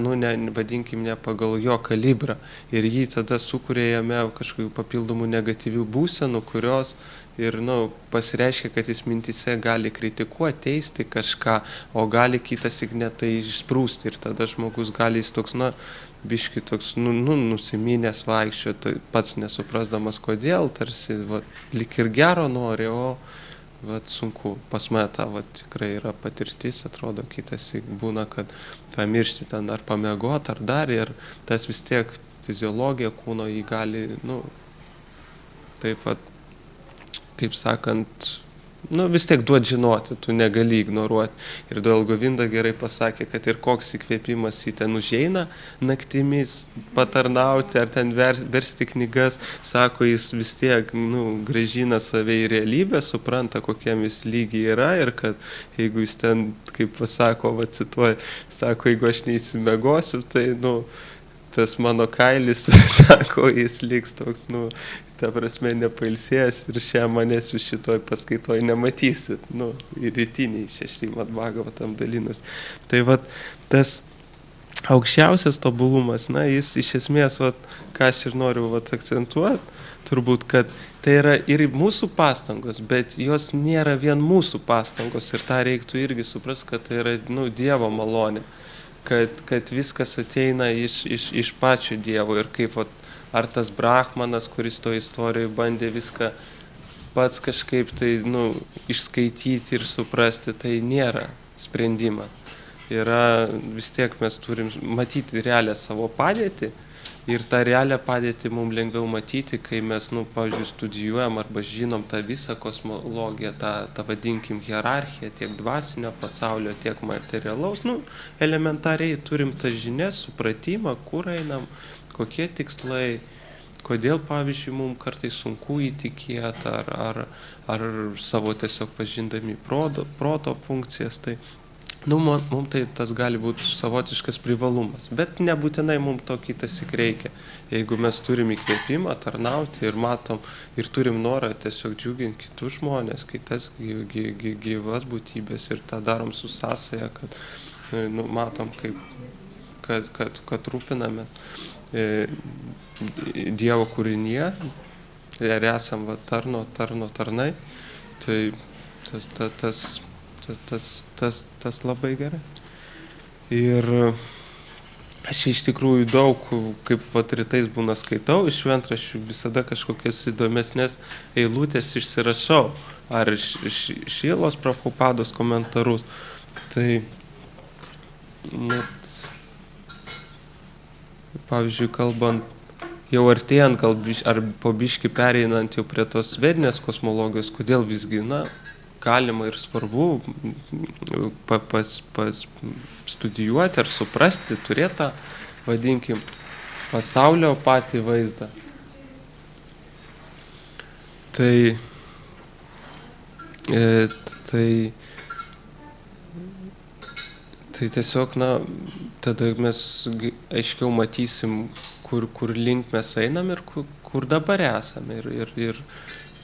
vadinkim, ne pagal jo kalibrą. Ir jį tada sukuria jame kažkokių papildomų negatyvių būsenų, kurios ir pasireiškia, kad jis mintise gali kritikuoti, teisti kažką, o gali kitas ignetai išsprūsti. Ir tada žmogus gali jis toks, biški toks, nusiminęs vaikščioti, pats nesuprasdamas kodėl, tarsi, lyg ir gero nori, o sunku. Pas mane ta tikrai yra patirtis, atrodo, kitas būna, kad pamiršti ten ar pamiegoti, ar dar, ir tas vis tiek fiziologija kūno jį gali, taip kaip sakant, vis tiek duot žinoti, tu negali ignoruoti. Ir Dėl Govinda gerai pasakė, kad ir koks įkvėpimas jį ten užeina naktimis patarnauti ar ten versti knygas, sako, jis vis tiek grąžina save į realybę, supranta, kokiam jis lygiai yra ir kad jeigu jis ten, kaip pasako, cituoja, sako, jeigu aš neįsimegosiu, tai tas mano kailis, sako, jis liks toks, ta prasme, nepailsėjęs ir šią manęs jūs šitoj paskaitoj nematysit. Ir rytiniai Šrimad Bhagavatam dalinas. Tai tas aukščiausias tobulumas, jis iš esmės, ką aš ir noriu akcentuoti, turbūt, kad tai yra ir mūsų pastangos, bet jos nėra vien mūsų pastangos. Ir tą reiktų irgi suprasti, kad tai yra, Dievo malonė. Kad viskas ateina iš pačio Dievo. Ir kaip, ar tas brahmanas, kuris to istorijoje bandė viską pats kažkaip tai, išskaityti ir suprasti, tai nėra sprendimas. Vis tiek mes turim matyti realią savo padėtį ir tą realią padėtį mums lengviau matyti, kai mes, pavyzdžiui, studijuojam arba žinom tą visą kosmologiją, tą vadinkim hierarchiją, tiek dvasinio pasaulio, tiek materialaus. Elementariai turim tą žinias, supratimą, kur einam, kokie tikslai, kodėl, pavyzdžiui, mums kartais sunku įtikėti ar savo tiesiog pažindami proto funkcijas. Tai, mums tai tas gali būti savotiškas privalumas, bet nebūtinai mums to kitas reikia. Jeigu mes turim įkvėpimą tarnauti ir matom ir turim norą tiesiog džiuginti kitus žmonės, kitas gyvas būtybės ir tą darom su sąsaja, kad matom, kad rūpiname Dievo kūrinyje ir esam tarnai, tai tas labai gerai. Ir aš iš tikrųjų daug, kaip rytais būna skaitau, iš šventraščių visada kažkokias įdomesnės eilutės išsirašau, ar iš Šylos Prabhupados komentarus. Tai net, pavyzdžiui, kalbant, jau artėjant, ar po biškį pereinant jau prie tos vedinės kosmologijos, kodėl visgi, galima ir svarbu studijuoti ar suprasti, turėti tą, vadinkim, pasaulio patį vaizdą. Tai tiesiog, tada mes aiškiau matysim, kur link mes einam ir kur dabar esame.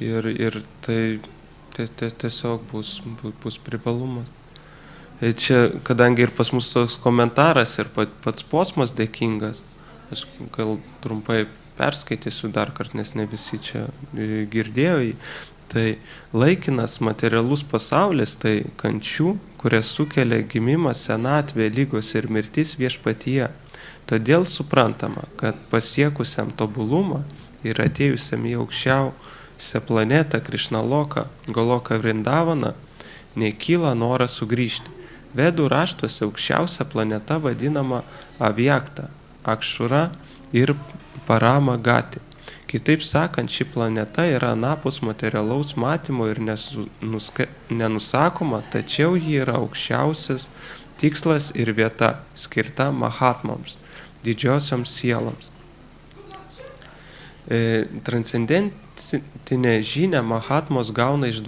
Ir tai tiesiog bus privalumas. Čia, kadangi ir pas mus toks komentaras ir pats posmas dėkingas, aš gal trumpai perskaitysiu dar kartą, nes ne visi čia girdėjo jį. Tai laikinas materialus pasaulis, tai kančių, kurias sukelia gimimas, senatvė, lygos ir mirtis viešpatyje. Todėl suprantama, kad pasiekusiam tobulumą ir atėjusiam į aukščiausią planetą Krišnaloką, Goloką Vrindavaną, nekyla noras sugrįžti. Vedų raštuose aukščiausia planeta vadinama Avjakta, Akšura ir Parama Gati. Kitaip sakant, ši planeta yra anapus materialaus matymo ir nenusakoma, tačiau ji yra aukščiausias tikslas ir vieta, skirta Mahatmoms, didžiosioms sieloms. Transcendentinę žinią Mahatmos gauna iš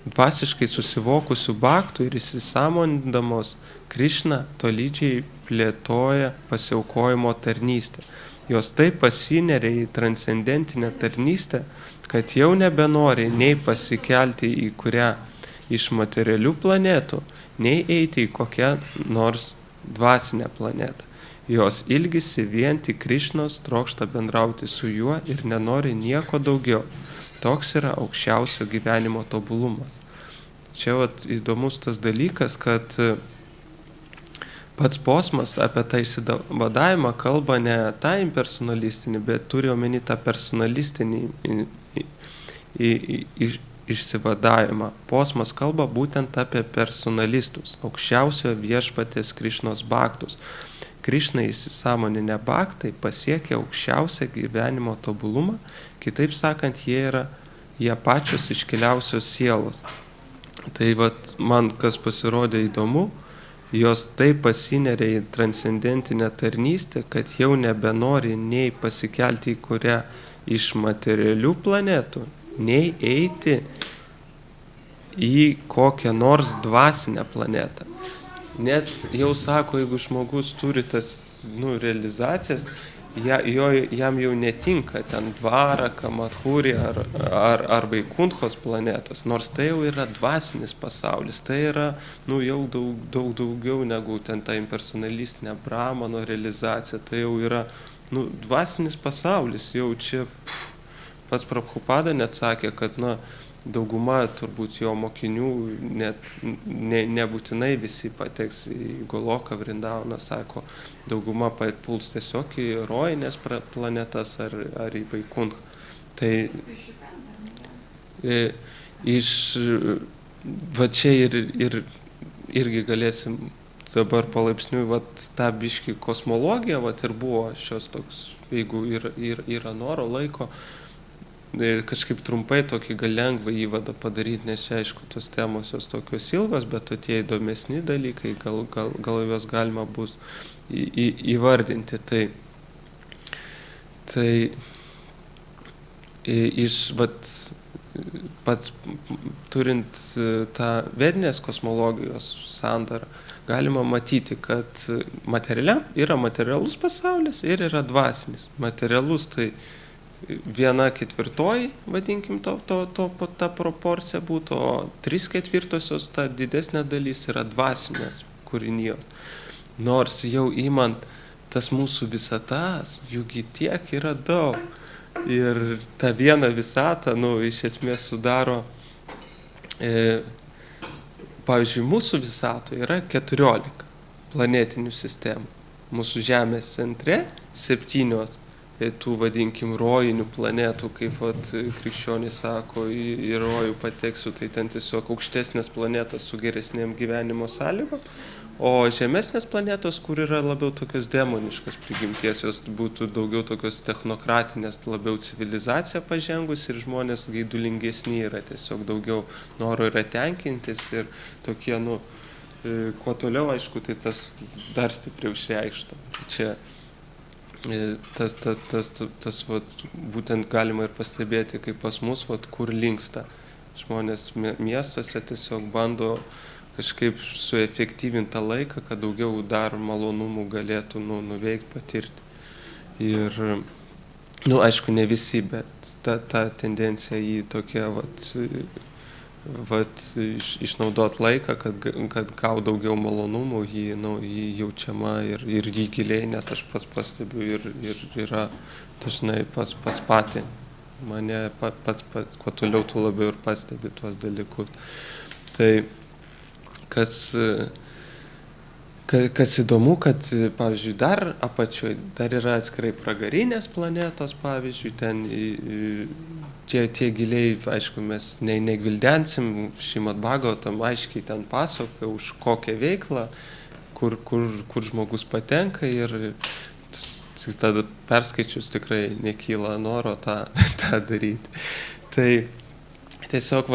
dvasiškai susivokusių bhaktų ir įsisąmonindamos Krišną tolydžiai plėtoja pasiaukojimo tarnystę. Jos taip pasineria į transcendentinę tarnystę, kad jau nebenori nei pasikelti į kurią iš materialių planetų, nei eiti į kokią nors dvasinę planetą. Jos ilgisi vien tik Krišnos, trokšta bendrauti su juo ir nenori nieko daugiau. Toks yra aukščiausio gyvenimo tobulumas. Čia įdomus tas dalykas, kad pats posmas apie tą išsivadavimą kalba ne tą impersonalistinį, bet turi omeny tą personalistinį išsivadavimą. Posmas kalba būtent apie personalistus, aukščiausio viešpatės Krišnos bhaktus. Krišnai įsisąmoninę bhaktai pasiekia aukščiausią gyvenimo tobulumą, kitaip sakant, jie pačios iškiliausios sielos. Tai man kas pasirodė įdomu, jos taip pasineria į transcendentinę tarnystę, kad jau nebenori nei pasikelti į kurią iš materialių planetų, nei eiti į kokią nors dvasinę planetą. Net jau sako, jeigu žmogus turi tas realizacijas, jam jau netinka ten Dvaraka, Madhurija ar Vaikunthos planetos, nors tai jau yra dvasinis pasaulis, tai yra jau daug daugiau negu ten ta impersonalistinė Brahmano realizacija, tai jau yra dvasinis pasaulis, jau čia pats Prabhupada net sakė, kad dauguma turbūt jo mokinių net nebūtinai visi pateks į Goloką Vrindavaną, sako, dauguma puls tiesiog į rojines planetas ar į Vaikunthą. Tai čia irgi galėsim dabar palaipsniui tą biškį kosmologiją ir buvo šios toks, jeigu yra noro laiko, kažkaip trumpai tokį gal lengvą įvadą padaryti, nes čia aišku tos temos jos tokios ilgos, bet tie įdomesni dalykai, gal juos galima bus įvardinti. Tai pats turint tą vedinės kosmologijos sandarą, galima matyti, kad yra materialus pasaulis ir yra dvasinis. Materialus tai 1/4, vadinkim, ta proporcija būtų, o 3/4 ta didesnė dalis yra dvasinės, kūrinijos. Nors jau imant tas mūsų visatas, juk tiek yra daug. Ir tą vieną visatą, iš esmės sudaro, pavyzdžiui, mūsų visatoje yra 14 planetinių sistemų. Mūsų Žemės centre 7 tų, vadinkim, rojinių planetų, kaip krikščionys sako, į rojų pateksiu, tai ten tiesiog aukštesnės planetos su geresnėm gyvenimo sąlygom, o žemesnės planetos, kur yra labiau tokios demoniškos prigimties, jos būtų daugiau tokios technokratinės, labiau civilizacija pažengus ir žmonės gaidulingesni yra, tiesiog daugiau noro yra tenkintis ir tokie, kuo toliau, aišku, tai tas dar stipriau išreikšta. Čia tas būtent galima ir pastebėti, kaip pas mus, kur linksta. Žmonės miestuose tiesiog bando kažkaip suefektyvinti tą laiką, kad daugiau dar malonumų galėtų nuveikti, patirti. Ir, aišku, ne visi, bet ta tendencija į tokia išnaudot laiką, kad gau daugiau malonumų, jį jaučiama ir jį giliai, net aš pats pastebiu ir yra dažnai pas patį. Mane pats, kuo toliau, tuo labiau ir pastebi tuos dalykus. Tai kas įdomu, kad, pavyzdžiui, dar apačioje dar yra atskirai pragarinės planetos, pavyzdžiui, ten tie giliai, aišku, mes negvildensim, Šrimad Bhagavatam aiškiai ten pasakoja, už kokią veiklą, kur žmogus patenka ir tada perskaičius tikrai nekyla noro tą daryti. Tai tiesiog,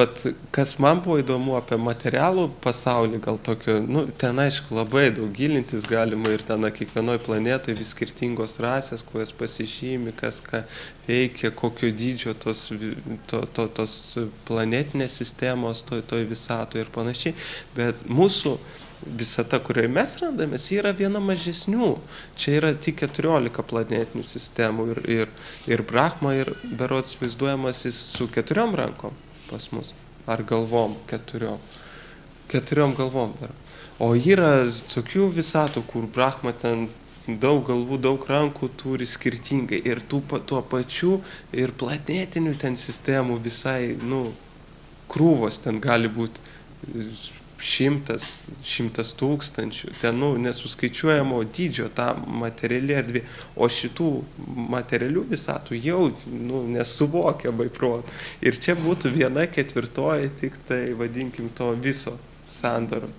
kas man buvo įdomu apie materialų pasaulį, gal tokio, ten aišku labai daug gilintis galima ir ten kiekvienoj planetoje vis skirtingos rasės, kuo jas pasižymi, kas ką veikia, kokio dydžio tos planetinės sistemos toj visatoje ir panašiai. Bet mūsų visata, kurioje mes randamės, yra viena mažesnių. Čia yra tik 14 planetinių sistemų ir Brahma ir berods vaizduojamas jis su 4 rankom pas mus. Ar galvom 4. 4 galvom dar. O yra tokių visatų, kur Brahma ten daug galvų, daug rankų turi skirtingai. Ir tuo pačiu ir planetinių ten sistemų visai, krūvos ten gali būti 100 tūkstančių, ten nesuskaičiuojamo dydžio ta materiali erdvė, o šitų materialių visatų jau nesuvokiamai protu. Ir čia būtų 1/4 tik tai, vadinkim, to viso sandaro.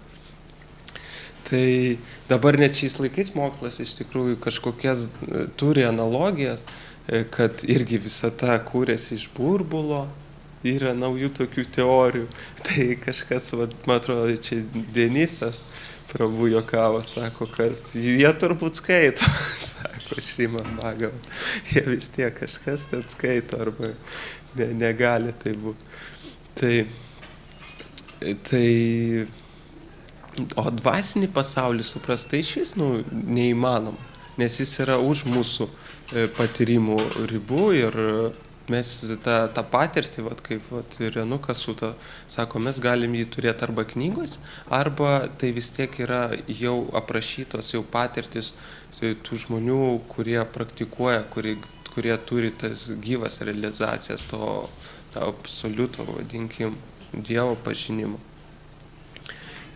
Tai dabar net šiais laikais mokslas iš tikrųjų kažkokias turi analogijas, kad irgi visata kūrėsi iš burbulo. Yra naujų tokių teorijų. Tai kažkas, man atrodo, čia Denisas Prabhu juokavo, sako, kad jie turbūt skaito, sako Šrimad Bhagavatam. Jie vis tiek kažkas ten skaito, arba negali tai būti. O dvasinį pasaulį suprastai iš vis neįmanoma, nes jis yra už mūsų patyrimų ribų ir mes tą patirtį, kaip Renukas Suta sako, mes galim jį turėti arba knygos, arba tai vis tiek yra jau aprašytos jau patirtis tų žmonių, kurie praktikuoja, kurie turi tas gyvas realizacijas to absoliuto, vadinkim, Dievo pažinimo.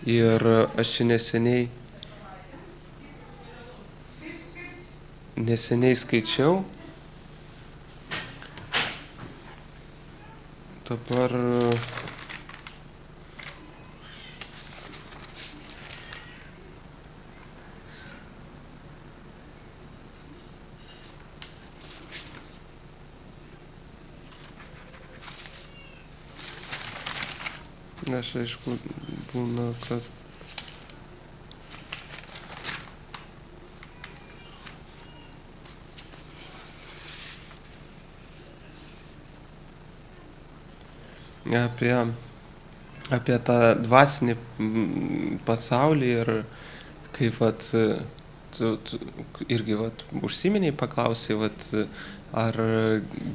Ir aš neseniai skaičiau, dabar aš aišku būna, kad apie tą dvasinį pasaulį ir kaip tu irgi užsiminiai, paklausai, ar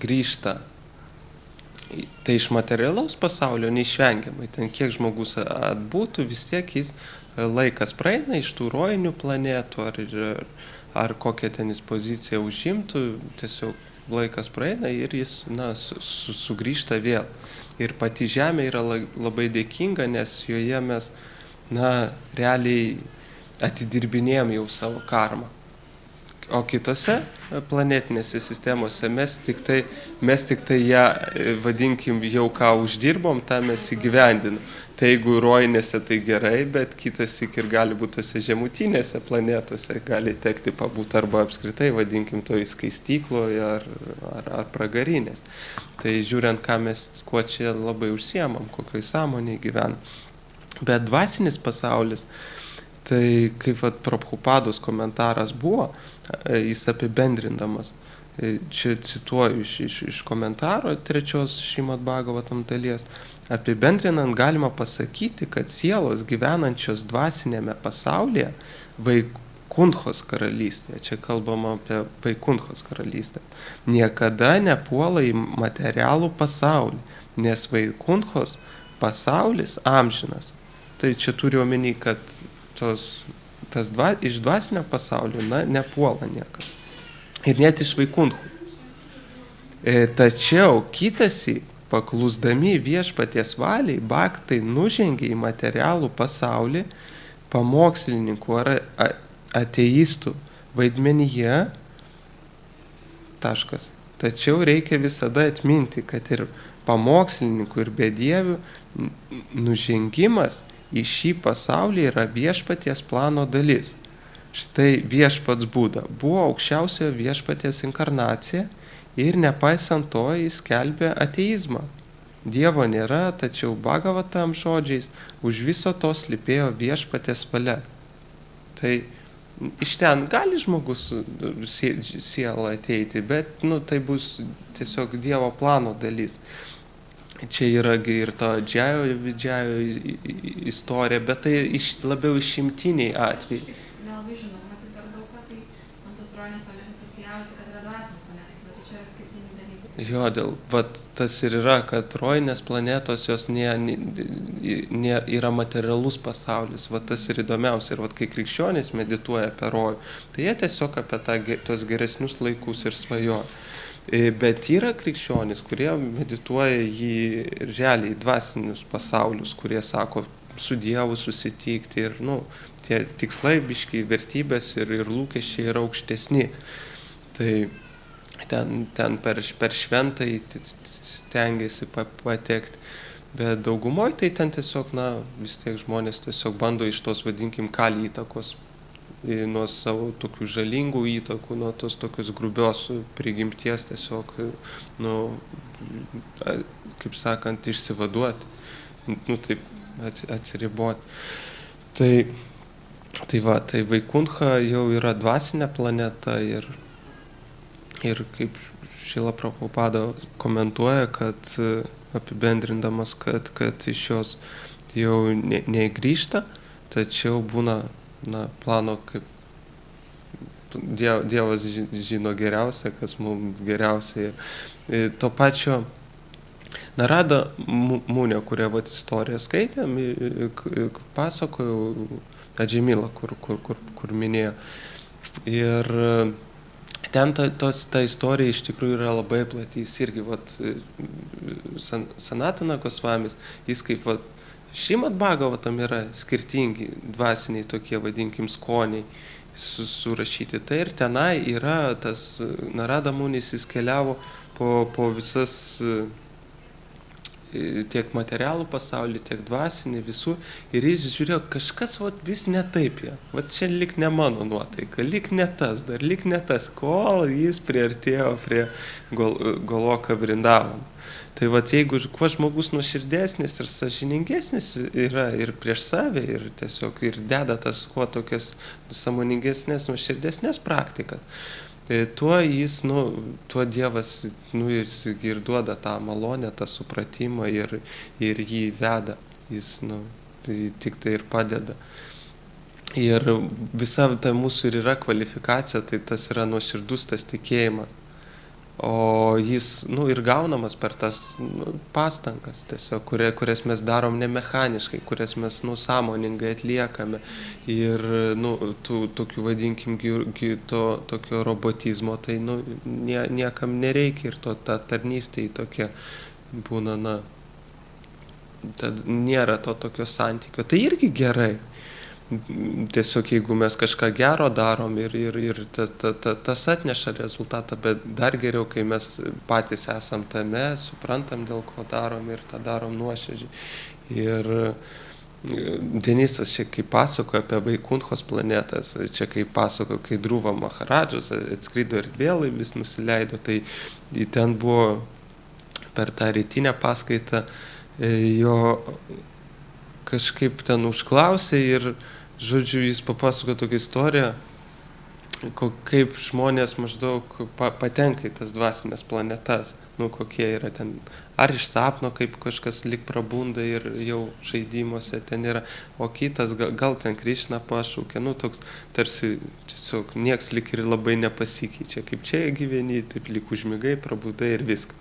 grįžta. Tai iš materialaus pasaulio neišvengiamai, ten kiek žmogus atbūtų, vis tiek jis laikas praeina iš tų rojinių planetų, ar kokią ten jis poziciją užimtų, tiesiog laikas praeina ir jis sugrįžta vėl. Ir pati Žemė yra labai dėkinga, nes joje mes realiai atidirbinėjom jau savo karmą. O kitose planetinėse sistemose mes tik tai ją, vadinkim, jau ką uždirbom, tą mes įgyvendinam. Tai jeigu rojinėse tai gerai, bet kitas ir gali būti tose žemutinėse planetose, gali tekti pabūti arba apskritai, vadinkim, toj skaistykloje ar pragarinės. Tai žiūrint, ką mes, kuo čia labai užsiemam, kokioj sąmonėje gyvenam. Bet dvasinis pasaulis, tai kaip Prabhupados komentaras buvo, jis apibendrindamas, čia cituoju iš komentaro 3 Šrimad Bhagavatam dalies, apibendrinant galima pasakyti, kad sielos gyvenančios dvasinėme pasaulyje, Vaikunthos karalystėje, čia kalbama apie Vaikunthos karalystę, niekada nepuola į materialų pasaulį, nes Vaikunthos pasaulis amžinas. Tai čia turiu omeny, kad iš dvasinio pasaulio nepuola niekas. Ir net iš Vaikunthų. Tačiau kitąsyk, paklusdami viešpaties valiai, bhaktai nužengia į materialų pasaulį pamokslininkų ar ateistų vaidmenyje. Tačiau reikia visada atminti, kad ir pamokslininkų ir bedievių nužengimas į šį pasaulį yra viešpaties plano dalis. Štai viešpats Buda buvo aukščiausiojo viešpaties inkarnacija ir nepaisant to jis skelbė ateizmą. Dievo nėra, tačiau Bhagavatam žodžiais už viso to slypėjo viešpaties valia. Tai iš ten gali žmogus siela ateiti, bet tai bus tiesiog Dievo plano dalis. Čia yra ir to Džajo istorija, bet tai labiau išimtiniai atvejai. Nelabai žinoma, tai per daug, tai man tos rojinės planetos atsijausi, kad yra dvasinės planetos, bet tai čia yra skirtingi dalykai. Jo, tas ir yra, kad rojinės planetos jos yra materialus pasaulis, tas ir įdomiausia. Ir kai krikščionys medituoja apie rojų, tai jie tiesiog apie tos geresnius laikus ir svajoja. Bet yra krikščionys, kurie medituoja į realiai dvasinius pasaulius, kurie sako su Dievu susitikti ir tie tikslai, biškiai, vertybės ir lūkesčiai yra aukštesni. Tai ten per šventai stengiasi patekti, bet daugumoj tai ten tiesiog, vis tiek žmonės tiesiog bando iš tos, vadinkim, kali įtakos, nuo savo tokių žalingų įtakų, nuo tos tokios grubios prigimties tiesiog, kaip sakant, išsivaduoti, taip atsiriboti. Tai Vaikuntha jau yra dvasinė planeta ir kaip Šrila Prabhupada komentuoja, kad apibendrindamas, kad iš jos jau negrįžta, tačiau būna plano, kaip Dievas žino geriausia, kas mums geriausia. Ir to pačio Narada Munė, kurią istoriją skaitėm, pasakojau Adžemilą, kur minėjo. Ir ten ta istorija iš tikrųjų yra labai plati. Jis irgi, Sanatana Gosvamis, jis kaip Šrimad Bhagavatam yra skirtingi dvasiniai tokie, vadinkim, skoniai surašyti. Tai ir tenai yra tas Narada Munis, jis keliavo po visas tiek materialų pasaulį, tiek dvasinį, visų. Ir jis žiūrėjo, kažkas vis ne taip jo. Čia lik ne mano nuotaika, lik ne tas, dar lik ne tas, kol jis priartėjo prie Goloka Vrindavano. Tai jeigu kuo žmogus nuoširdesnis ir sąžiningesnis yra ir prieš save, ir tiesiog ir deda tas kuo tokias sąmoningesnės, nuoširdesnės praktikas, tuo jis, tuo Dievas, ir duoda tą malonę, tą supratimą ir jį veda, jis, tik tai ir padeda. Ir visa ta mūsų ir yra kvalifikacija, tai tas yra nuoširdus tas tikėjimas. O jis, nu, ir gaunamas per tas pastangas, tiesiog, kurias mes darom ne mechaniškai, kurias mes, nu, sąmoningai atliekame. Ir, nu, tų tokių, vadinkim, tokio robotizmo, tai, nu, niekam nereikia ir ta tarnystė tokia būna, na, tad nėra to tokio santykio. Tai irgi gerai. Tiesiog jeigu mes kažką gero darom ir tas atneša rezultatą, bet dar geriau, kai mes patys esam tame, suprantam, dėl ko darom ir tą darom nuoširdžiai. Ir Denisas čia kai pasakoja apie Vaikunthos planetas, čia kai pasakoja, kai Dhruva Maharadžas atskrido erdvėlaivis, nusileido, tai ten buvo per tą rytinę paskaitą jo kažkaip ten užklausė ir žodžiu, jis papasako tokią istoriją, kaip žmonės maždaug patenka į tas dvasinės planetas, nu kokie yra ten, ar iš sapno, kaip kažkas lyg prabunda ir jau žaidimuose ten yra, o kitas gal ten Krišna pašaukia, nu toks tarsi tiesiog nieks lyg ir labai nepasikeičia, kaip čia gyveni, taip lyg užmigai, prabudai ir viskas.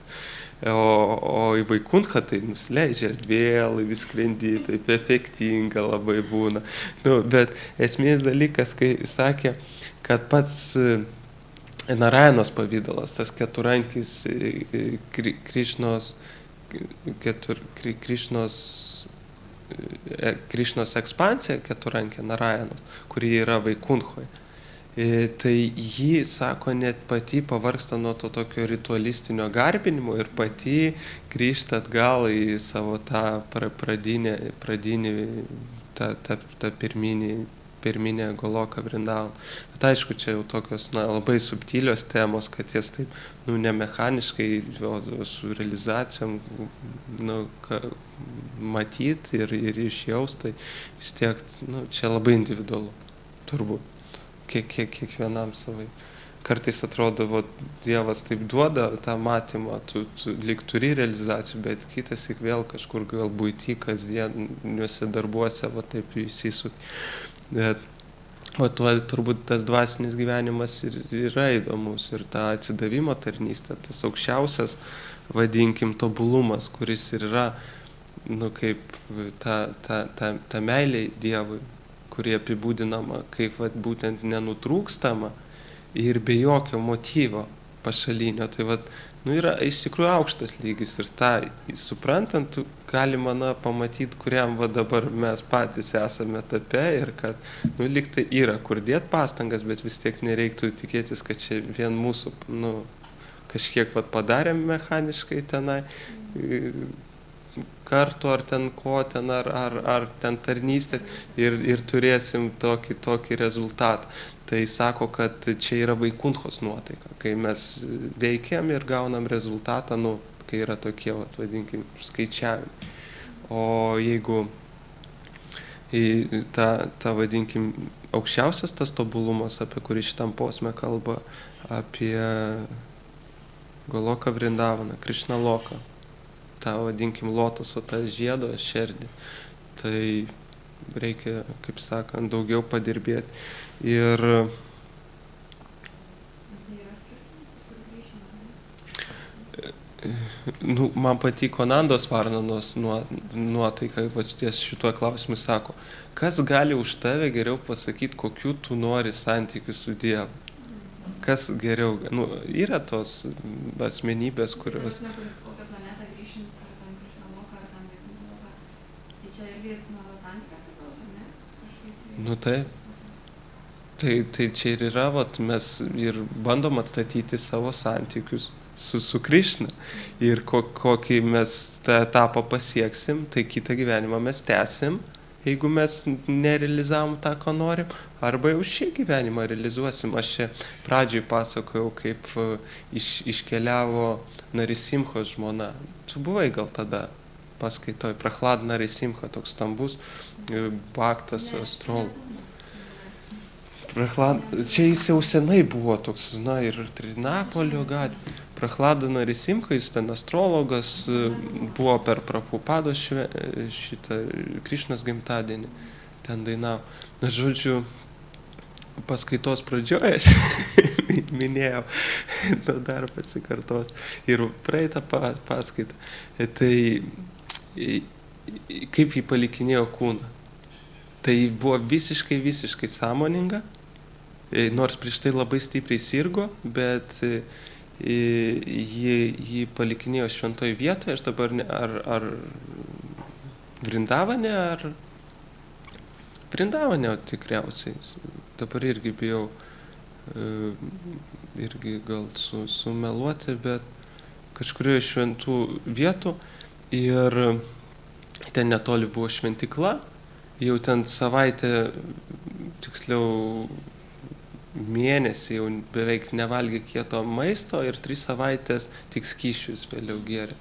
O į Vaikunthą tai nusileidžia vėl vis skrendi, taip efektinga labai būna. Nu, bet esminis dalykas, kai sakė, kad pats Narajanos pavydalas, tas keturankis Krišnos ekspansija keturankė Narajanos, kuri yra Vaikunthoje. Tai jį, sako, net pati pavargsta nuo to tokio ritualistinio garbinimo ir pati grįžta atgal į savo tą pradinį, tą pirminę Goloką Vrindavan. Bet aišku, čia jau tokios, na, labai subtilios temos, kad jas taip, nu, ne mechaniškai, o su realizacijom, nu, matyti ir išjaust, tai vis tiek, nu, čia labai individualu, turbūt. Kiekvienam savai. Kartais atrodo, Dievas taip duoda tą matymą, tu lyg turi realizacijų, bet kitas tik vėl kažkur gal buity, kasdieniuose darbuose, taip įsisuk. Bet turbūt tas dvasinis gyvenimas ir yra įdomus ir ta atsidavimo tarnystė, tas aukščiausias, vadinkim, tobulumas, kuris ir yra, nu, kaip ta meilė Dievui, kurie apibūdinama kaip būtent nenutrūkstama ir be jokio motyvo pašalinio. Tai nu, yra iš tikrųjų aukštas lygis ir tą suprantant, galima pamatyti, kuriam dabar mes patys esame etape ir kad, nu, lyg tai yra kur dėti pastangas, bet vis tiek nereiktų tikėtis, kad čia vien mūsų, nu, kažkiek padarėm mechaniškai tenai, kartu ar ten ko ten, ar ten tarnystė ir turėsim tokį rezultatą. Tai sako, kad čia yra Vaikunthos nuotaika, kai mes veikiam ir gaunam rezultatą, nu, kai yra tokie, vadinkim, skaičiavimai. O jeigu ta vadinkim, aukščiausias tas tobulumas, apie kurį šitam posme kalba, apie Goloką Vrindavaną, Krišna Loką, tą, vadinkim, lotoso, tą žiedo šerdį. Tai reikia, kaip sakant, daugiau padirbėti. Ir nu, man patiko Nandos Varnanos nuotaika, ties šituo klausimu sako, kas gali už tave geriau pasakyti, kokiu tu nori santykių su Dievu. Kas geriau, nu, yra tos asmenybės, kurios... Nu tai čia ir yra, mes ir bandom atstatyti savo santykius su Krišna. Ir kokį mes tą etapą pasieksim, tai kitą gyvenimą mes tęsim, jeigu mes nerealizavom tą, ko norim, arba jau šį gyvenimą realizuosim. Aš čia pradžioj pasakojau, kaip iškeliavo Narisimhos žmona. Tu buvai gal tada paskaitoj, Prahlad Narisimha, toks stambus baktas, astrologas. Čia jis jau senai buvo toks, na, ir Trinapolio gatvė. Prahlad Narisimha, jis ten astrologas, buvo per Prabhupado šitą Krišnos gimtadienį, ten dainavo. Na, žodžiu, paskaitos pradžioje minėjau, nu, dar pasikartos. Ir praeitą paskaitą. Tai kaip jį palikinėjo kūną. Tai buvo visiškai sąmoninga, nors prieš tai labai stipriai sirgo, bet jį palikinėjo šventoj vietoje, aš dabar ar Vrindavane, Vrindavane tikriausiai, dabar irgi bijau, irgi gal sumeluoti, bet kažkurioje šventų vietų ir ten netoli buvo šventikla, jau ten savaitę, tiksliau mėnesį jau beveik nevalgė kieto maisto ir 3 savaitės tik skysčius vėliau gėrė.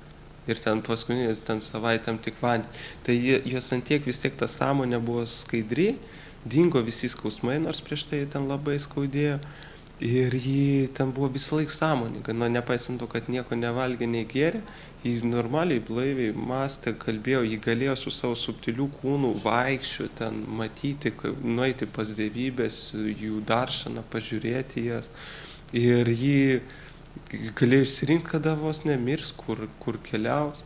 Ir ten paskutinius ten savaitėm tik vandenį. Tai jos antiek vis tiek ta sąmonė buvo skaidri, dingo visi skausmai, nors prieš tai ten labai skaudėjo. Ir ji ten buvo visą laiką sąmoninga, nepaisant to, kad nieko nevalgė, nei gėrė, ji normaliai, blaiviai mąstė, kalbėjo, ji galėjo su savo subtilių kūnų vaikščioti, ten matyti, nueiti pas dievybės, jų daršaną, pažiūrėti jas. Ir ji galėjo išsirinkti, kada vos nemirs, kur keliaus.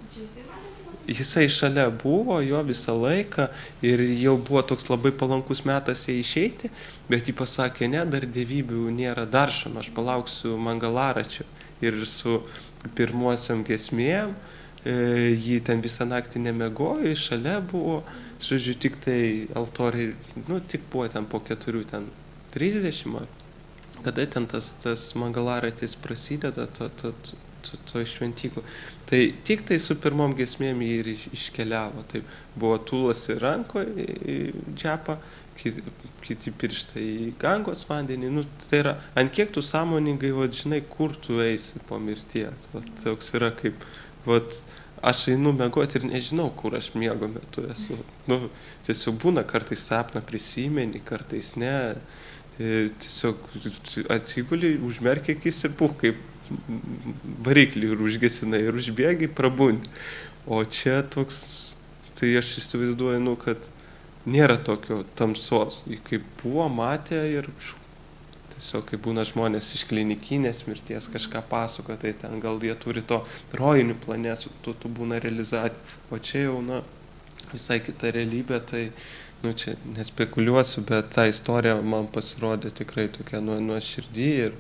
Jisai šalia buvo, jo visą laiką ir jau buvo toks labai palankus metas jai išeiti, bet jį pasakė, ne, dar dievybių nėra daršano, aš palauksiu Mangalaračio. Ir su pirmuosiam giesmėm, jį ten visą naktį nemiegojo, šalia buvo, žodžiu, tik tai altoriai, nu, tik buvo ten po 4:30, kada ten tas Mangalaratis prasideda, to šventyklo. Tai tik tai su pirmom giesmėm jį ir iškeliavo. Tai buvo tūlas į rankoje, į džepą, kiti pirštai į Gangos vandenį. Nu, tai yra, ant kiek tu sąmoningai, žinai, kur tu eisi po mirties. Toks yra kaip, aš einu miegoti ir nežinau, kur aš miego metu esu. Nu, tiesiog būna, kartais sapną prisimeni, kartais ne. Tiesiog atsiguli, užmerkia akis ir kaip variklį ir užgesinai ir užbėgi, prabundi. O čia toks, tai aš įsivaizduoju, nu, kad nėra tokio tamsos. Kaip buvo, matė ir tiesiog, kai būna žmonės iš klinikinės mirties kažką pasako, tai ten gal jie turi to rojinių planėsų, tu būna realizacija. O čia jau, na, visai kita realybė, tai nu, čia nespekuliuosiu, bet ta istorija man pasirodė tikrai tokia nuoširdį ir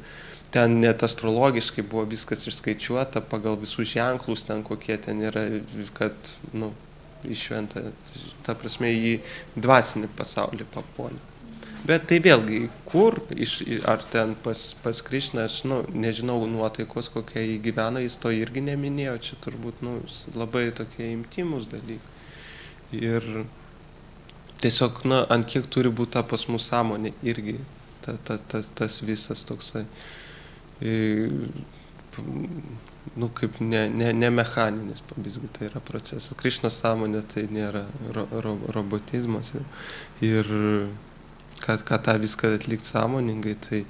ten net astrologiškai buvo viskas išskaičiuota pagal visus ženklus, ten kokie ten yra, kad, nu, išventa, ta prasme, į dvasinį pasaulį papuolė. Bet tai vėlgi, kur, ar ten pas Krišną, aš, nu, nežinau nuotaikos, kokia jį gyvena, jis to irgi neminėjo, čia turbūt, nu, labai tokie intimus dalykai. Ir tiesiog, na, ant kiek turi būti ta pas mus sąmonė irgi, tas visas toksai, nu, kaip ne mechaninis, visgi tai yra procesas. Krišnos sąmonė tai nėra robotizmas ir kad tą viską atlikti sąmoningai, tai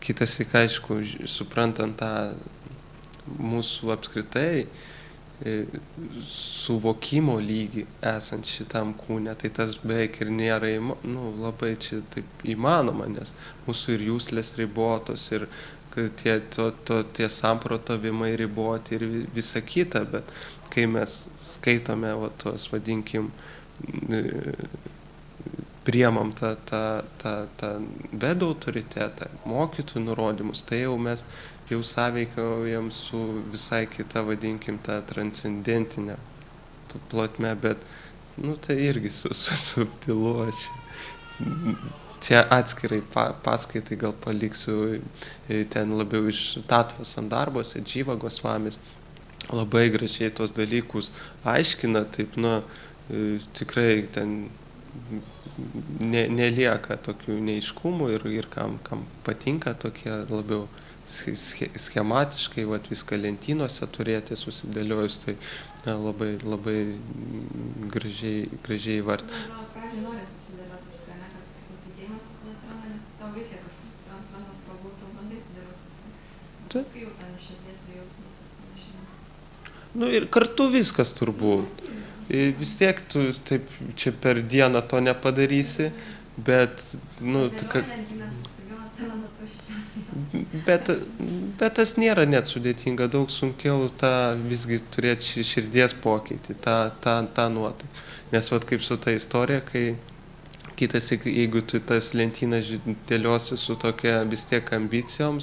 kitas, aišku, suprantant tą mūsų apskritai suvokimo lygį esant šitam kūne, tai tas beveik ir nėra, nu, labai čia taip įmanoma, nes mūsų ir jūslės ribotos, ir tie samprotavimai riboti ir visa kita, bet kai mes skaitome tos, vadinkim, priemam tą vedų autoritetą, mokytojų nurodymus, tai jau mes jau sąveikaujam su visai kita, vadinkim, tą transcendentinę plotmę, bet, nu, tai irgi subtilu, čia atskirai paskaitai gal paliksiu, ten labiau iš Tatvos Sandarbose, Džyva Gosvamis, labai gražiai tos dalykus aiškina, taip, nu, tikrai ten nelieka tokių neaiškumų ir kam patinka tokie labiau schematiškai, viską lentynose turėti susidėliojus, tai labai, labai gražiai įvardinti. Pradžiai nori susidėlioti viską, ne, kad tas tikėjimas atsiranda, nes tau reikia kažkokius transcendas kalbų, tu bandai sudėlioti viską. Paskui jau ten širdies ir jausmas ir panašiai. Nu ir kartu viskas turbūt. Vis tiek tu taip čia per dieną to nepadarysi, bet, nu, atsiranda tuščios vietos. Bet tas nėra net sudėtinga, daug sunkiau tą visgi turėti širdies pokytį, tą nuotaiką. Nes vat kaip su ta istorija, kai kitas, jeigu tu tas lentynas dėliosi su tokia vis tiek ambicijom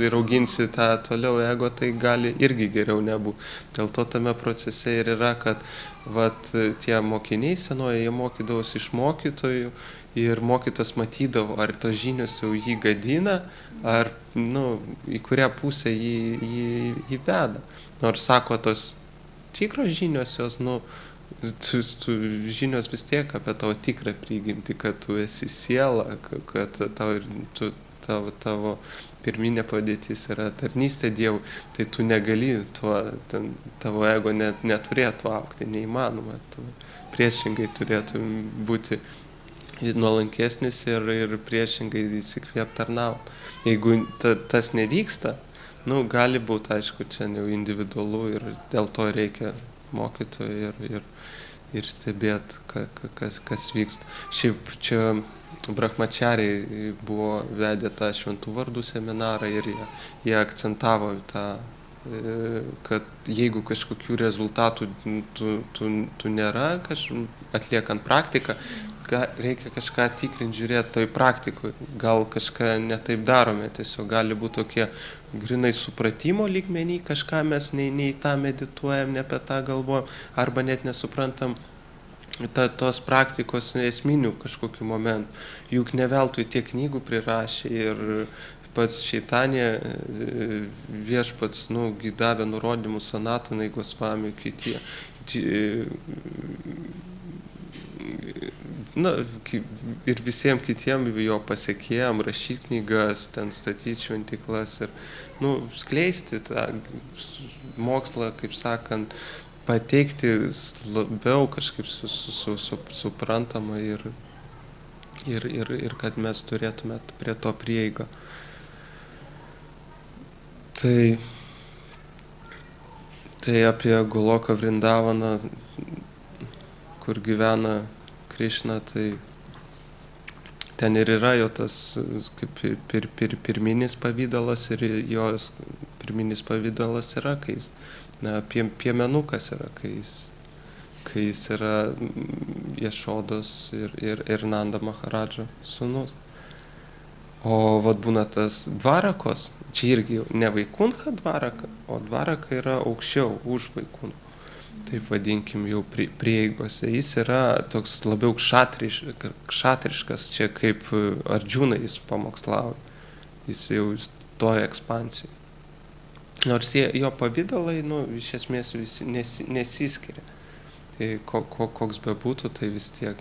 ir auginsi tą toliau ego, tai gali irgi geriau nebūti. Dėl to tame procese ir yra, kad vat, tie mokiniai senoje, jie mokydavosi iš mokytojų ir mokytas matydavo, ar tos žinios jau jį gadina, ar į kurią pusę jį veda. Nors sako, tos tikros žinios jos, tu žinios vis tiek apie tavo tikrą prigimtį, kad tu esi siela, kad tavo pirminė padėtis yra tarnystė Dievui, tai tu negali tavo ego neturėtų aukti, neįmanoma. Tu priešingai turėtų būti nuolankesnis ir priešingai įsikvėpti tarnauti. Jeigu tas nevyksta, gali būti, aišku, čia jau individualu ir dėl to reikia mokytojų ir stebėti, kas vyksta. Šiaip čia brahmačariai buvo vedę tą šventų vardų seminarą ir jie akcentavo tą, kad jeigu kažkokių rezultatų tu nėra, atliekant praktiką, reikia kažką tikrinti, žiūrėti toj praktikoj. Gal kažką netaip darome, tiesiog gali būti tokie grinai supratimo lygmenį, kažką mes nei tą medituojam, ne apie tą galvojam, arba net nesuprantam tos praktikos esminių kažkokių momentų. Juk ne veltui tiek knygų prirašė ir pats Šeitanė viešpats davė nurodymus Sanatanai Gosvamiui, kitie. Ir visiems kitiem jo pasiekėjam rašyti knygas, ten statyti šventiklas ir skleisti tą mokslą, kaip sakant, pateikti labiau kažkaip suprantama ir kad mes turėtume prie to prieigą. Tai apie Goloką Vrindavaną, kur gyvena Krišna, tai ten ir yra jo tas kaip pirminis pavydalas ir jos pirminis pavydalas yra, kai jis piemenukas yra, kai jis yra Ješodos ir Nanda Maharadžo sūnus. O vat būna tas Dvarakos, čia irgi ne Vaikuncha Dvaraka, o Dvaraka yra aukščiau už Vaikunchą. Taip vadinkim jau prieigose. Jis yra toks labiau kšatriškas, čia kaip Ardžūna jis pamokslauja. Jis jau toje ekspansijoje. Nors jo pavydalai, iš esmės visi nesiskiria. Tai koks bebūtų, tai vis tiek,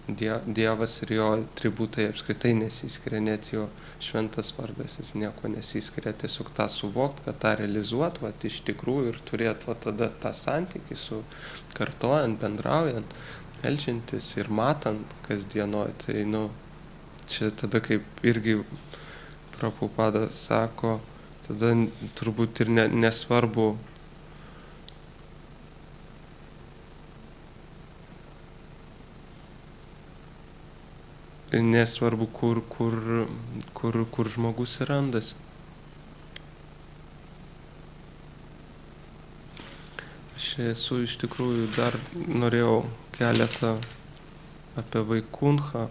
Dievas ir jo atributai apskritai nesiskiria, net jo šventas vardas, jis nieko nesiskiria, tiesiog tą suvokti, kad tą realizuoti, iš tikrųjų ir turėti tada tą santykį su kartojant, bendraujant, meldžiantis ir matant kasdienoj. Tai, čia tada kaip irgi Prabhupada sako, tada turbūt ir nesvarbu, kur žmogus randasi. Aš esu iš tikrųjų dar norėjau keletą apie Vaikunchą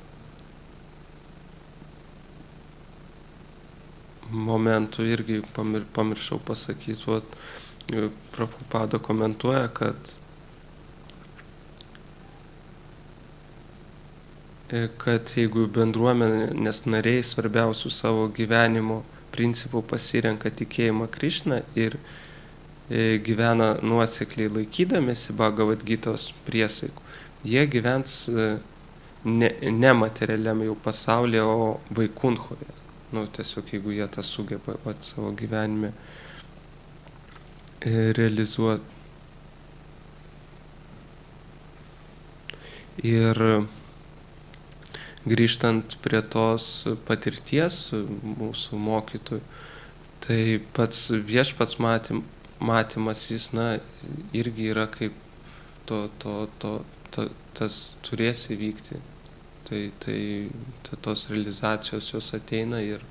momentų irgi pamiršau pasakyti. Prabhupada komentuoja, kad jeigu bendruomenės nariai svarbiausių savo gyvenimo principų pasirenka tikėjimą Krišną ir gyvena nuosekliai laikydamėsi Bhagavad Gitos priesaikų, jie gyvens ne materialiam jau pasaulyje, o Vaikunchoje. Tiesiog jeigu jie tą sugeba savo gyvenime realizuoti. Ir grįžtant prie tos patirties mūsų mokytojų, tai pats viešpats matymas, jis irgi yra kaip tas turės įvykti, Tai tos realizacijos jos ateina ir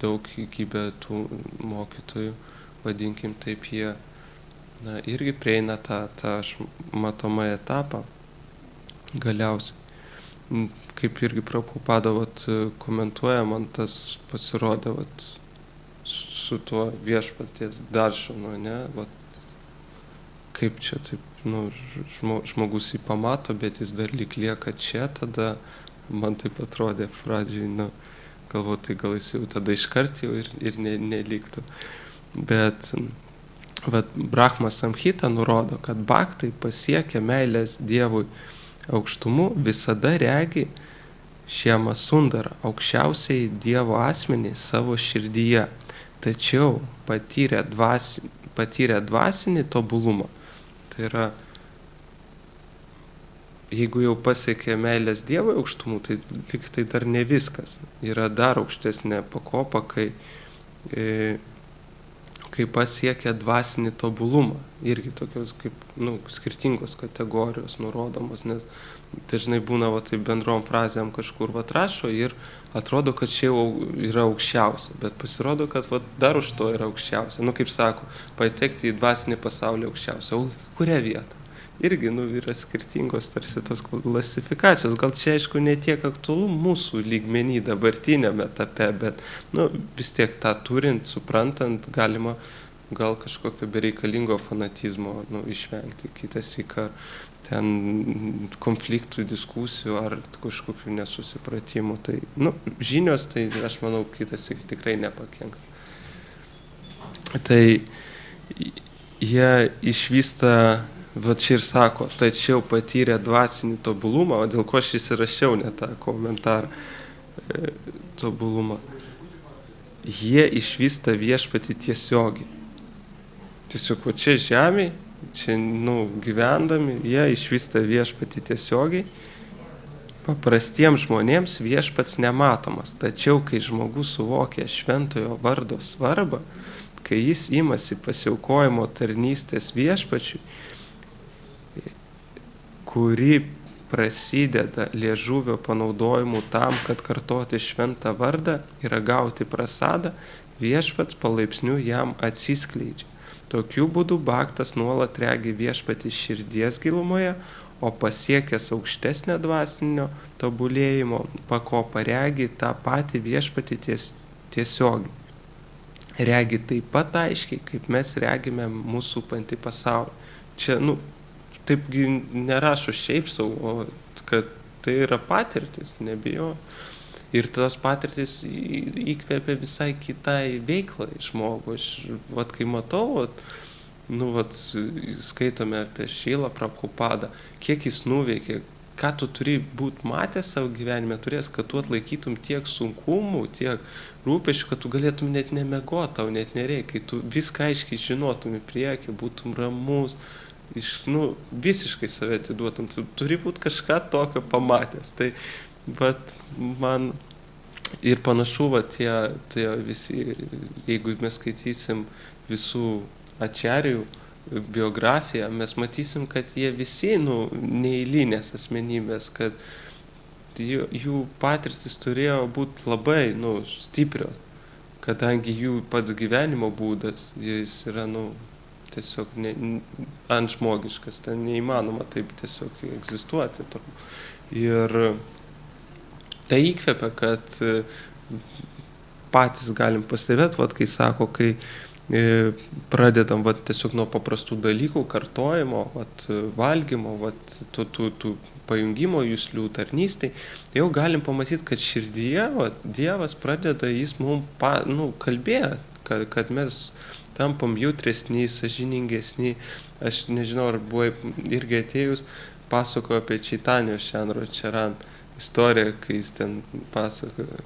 daug įgybę tų mokytojų, vadinkim taip, jie irgi prieina tą matomą etapą galiausiai. Kaip irgi Prabhupada komentuoja, man tas pasirodė su tuo viešpaties daršanu, ne? Kaip čia taip, žmogus jį pamato, bet jis dar lyg lieka čia, tada man taip atrodė pradžiai, galvoju, tai gal jis jau tada iškart jau ir neliktų. Bet Brahma Samhita nurodo, kad bhaktai pasiekia meilės Dievui aukštumų, visada regi Šiamą Sundarą, aukščiausiai Dievo asmenį savo širdyje, tačiau patyrę dvasinį tobulumą. Tai yra, jeigu jau pasiekė meilės Dievo aukštumų, tai tik tai dar ne viskas. Yra dar aukštesnė pakopa, kai pasiekia dvasinį tobulumą. Irgi tokios kaip skirtingos kategorijos nurodomos, nes dažnai būna taip bendrom frazėm kažkur rašo ir atrodo, kad čia jau yra aukščiausia, bet pasirodo, kad dar už to yra aukščiausia. Kaip sako, patekti į dvasinį pasaulį aukščiausia. O kurią vietą? Irgi yra skirtingos tarsi tos klasifikacijos. Gal čia aišku ne tiek aktualu mūsų lygmenį dabartiniame etape, bet vis tiek tą turint, suprantant, galima gal kažkokio bereikalingo fanatizmo išvengti. Kitas įkar ten konfliktų, diskusijų ar kažkokių nesusipratimų. Tai, žinios, tai aš manau, kitas tikrai nepakenks. Tai jie išvysta, čia ir sako, tačiau patyrė dvasinį tobulumą, o dėl ko aš įsirašiau ne tą komentarą tobulumą. Jie išvysta viešpatį tiesiogiai. Tiesiog čia žemėje, čia gyvendami, jie išvysta viešpatį tiesiogiai. Paprastiems žmonėms viešpats nematomas, tačiau kai žmogus suvokia šventojo vardo svarbą, kai jis imasi pasiaukojimo tarnystės viešpačiui, kuri prasideda liežuvio panaudojimu tam, kad kartoti šventą vardą ir gauti prasadą, viešpats palaipsniui jam atsiskleidžia. Tokiu būdu bhaktas nuolat regi viešpatį širdies gilumoje, o pasiekęs aukštesnę dvasinio tobulėjimo pakopą regi tą patį viešpatį tiesiogiai. Regi taip pat aiškiai, kaip mes regime mūsų supantį pasaulį. Čia, taipgi nerašo šiaip savo, kad tai yra patirtis, nebijo. Ir tos patirtis įkvėpia visai kitai veiklai žmogų. Aš, kai matau, skaitome apie Šrīlą Prabhupadą, kiek jis nuveikė, ką tu turi būti matęs savo gyvenime, turės, kad tu atlaikytum tiek sunkumų, tiek rūpesčių, kad tu galėtum net nemegoti, tau net nereikia, kai tu viską aiškiai žinotum į priekį, būtum ramus, visiškai save atiduotum, tu turi būti kažką tokio pamatęs. Tai man ir panašu, tie visi, jeigu mes skaitysim visų ačarijų biografiją, mes matysim, kad jie visi neeilinės asmenybės, kad jų patirtis turėjo būti labai stiprios, kadangi jų pats gyvenimo būdas, jis yra tiesiog antžmogiškas, ten neįmanoma taip tiesiog egzistuoti. Ir tai įkvepia, kad patys galim pastebėti, kai sako, kai pradedam tiesiog nuo paprastų dalykų, kartojimo, valgymo, tų pajungimo juslių tarnystai, jau galim pamatyti, kad širdyje Dievas pradeda jis mums kalbėti, kad mes tampam jautresni, sąžiningesni. Aš nežinau, ar buvai irgi atėjus, pasakojo apie Čaitanijos Chandra Charan istoriją, kai jis ten pasakojo.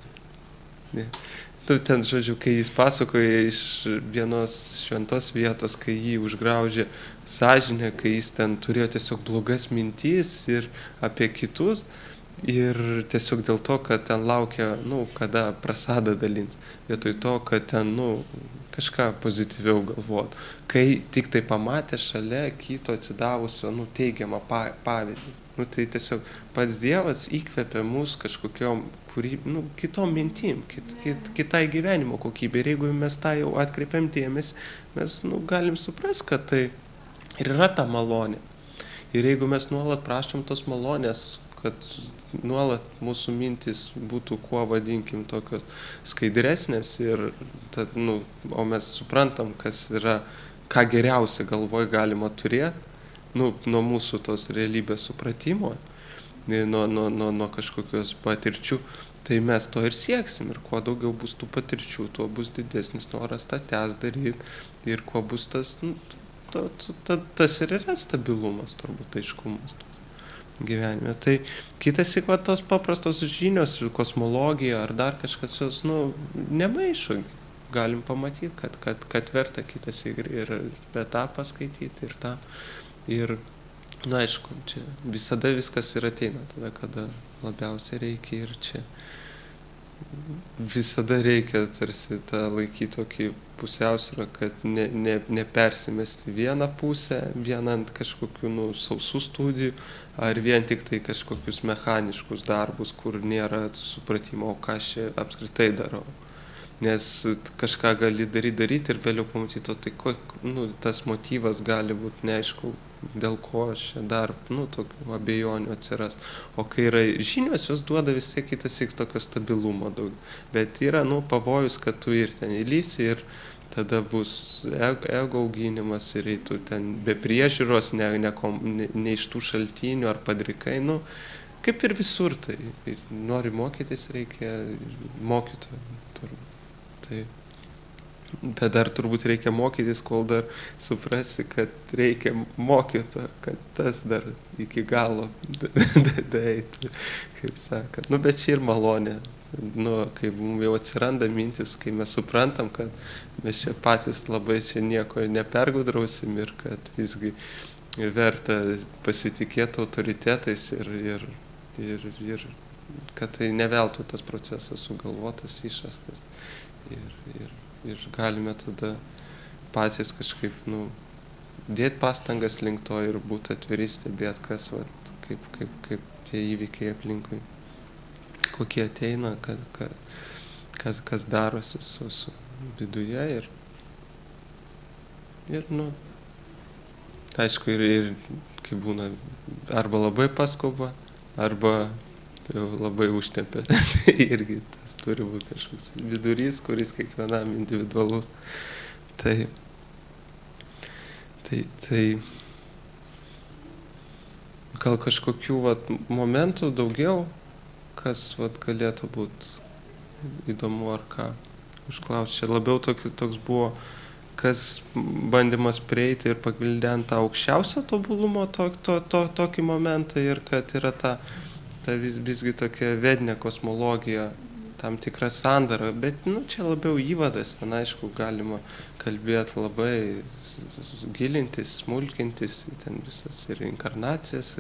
Ten, žodžiu, kai jis pasakoja iš vienos šventos vietos, kai jį užgraužė sąžinė, kai jis ten turėjo tiesiog blogas mintis ir apie kitus. Ir tiesiog dėl to, kad ten laukia, kada prasadą dalins. Vietoj to, kad ten, kažką pozityviau galvotų. Kai tik tai pamatė šalia kito atsidavusio, teigiamą pavyzdį. Nu, tai tiesiog pats Dievas įkvepia mus kažkokiom kitom mintim, kitai gyvenimo kokybė. Ir jeigu mes tą jau atkreipiam dėmesį, mes galim suprast, kad tai ir yra ta malonė. Ir jeigu mes nuolat prašom tos malonės, kad nuolat mūsų mintis būtų kuo, vadinkim, tokios skaidresnės ir tad, o mes suprantam, kas yra, ką geriausia galvoj galima turėti, nuo mūsų tos realybės supratimo, nuo kažkokios patirčių, tai mes to ir sieksim. Ir kuo daugiau bus tų patirčių, tuo bus didesnis noras tą tęst daryti. Ir kuo bus tas, tas ir yra stabilumas, turbūt aiškumas gyvenime. Tai kitas va tos paprastos žinios, kosmologija ar dar kažkas, jos, nemaišo. Galim pamatyti, kad verta kitas ir apie tą paskaityti ir tą. Ir, aišku, čia visada viskas ir ateina tada, kada labiausiai reikia ir čia visada reikia tarsi tą laikyti tokį pusiausvyrą, kad nepersimesti vieną pusę, vien ant kažkokių sausų studijų, ar vien tik tai kažkokius mechaniškus darbus, kur nėra supratimo, o ką aš čia apskritai darau. Nes kažką gali daryti ir vėliau pamatyti, o tai tas motyvas gali būti neaišku, dėl ko aš čia dar, tokių abejonių atsiras. O kai yra žinios, jos duoda vis tiek kitąsyk tokio stabilumo daug. Bet yra, pavojus, kad tu ir ten įlysi ir tada bus ego auginimas ir tu ten be priežiūros, ne iš tų šaltinių ar padrikai, kaip ir visur. Tai nori mokytis, reikia mokytojų. Tai, bet dar turbūt reikia mokytis, kol dar suprasi, kad reikia mokytojo, kad tas dar iki galo daeitų, kaip sakant. Bet čia ir malonė. Kai mums jau atsiranda mintis, kai mes suprantam, kad mes čia patys labai čia nieko nepergudrausim ir kad visgi verta pasitikėti autoritetais ir kad tai neveltui tas procesas sugalvotas, išrastas. Ir galime tada patys kažkaip, dėti pastangas link to ir būti atviri, stebėti, kaip tie įvykiai aplinkui, kokie ateina, kas darosi su viduje ir aišku, ir kai būna arba labai paskuba, arba jau labai užtempia. Irgi tas turi būti kažkoks vidurys, kuris kiekvienam individualus. Tai gal kažkokių momentų daugiau, kas galėtų būti įdomu ar ką užklausti. Čia labiau toks buvo, kas bandymas prieiti ir pagvildenti tą aukščiausią tobulumo tokį momentą ir kad yra ta visgi tokia vedinė kosmologija, tam tikra sandara, bet čia labiau įvadas, ten aišku galima kalbėti labai, gilintis, smulkintis, ten visas ir inkarnacijas,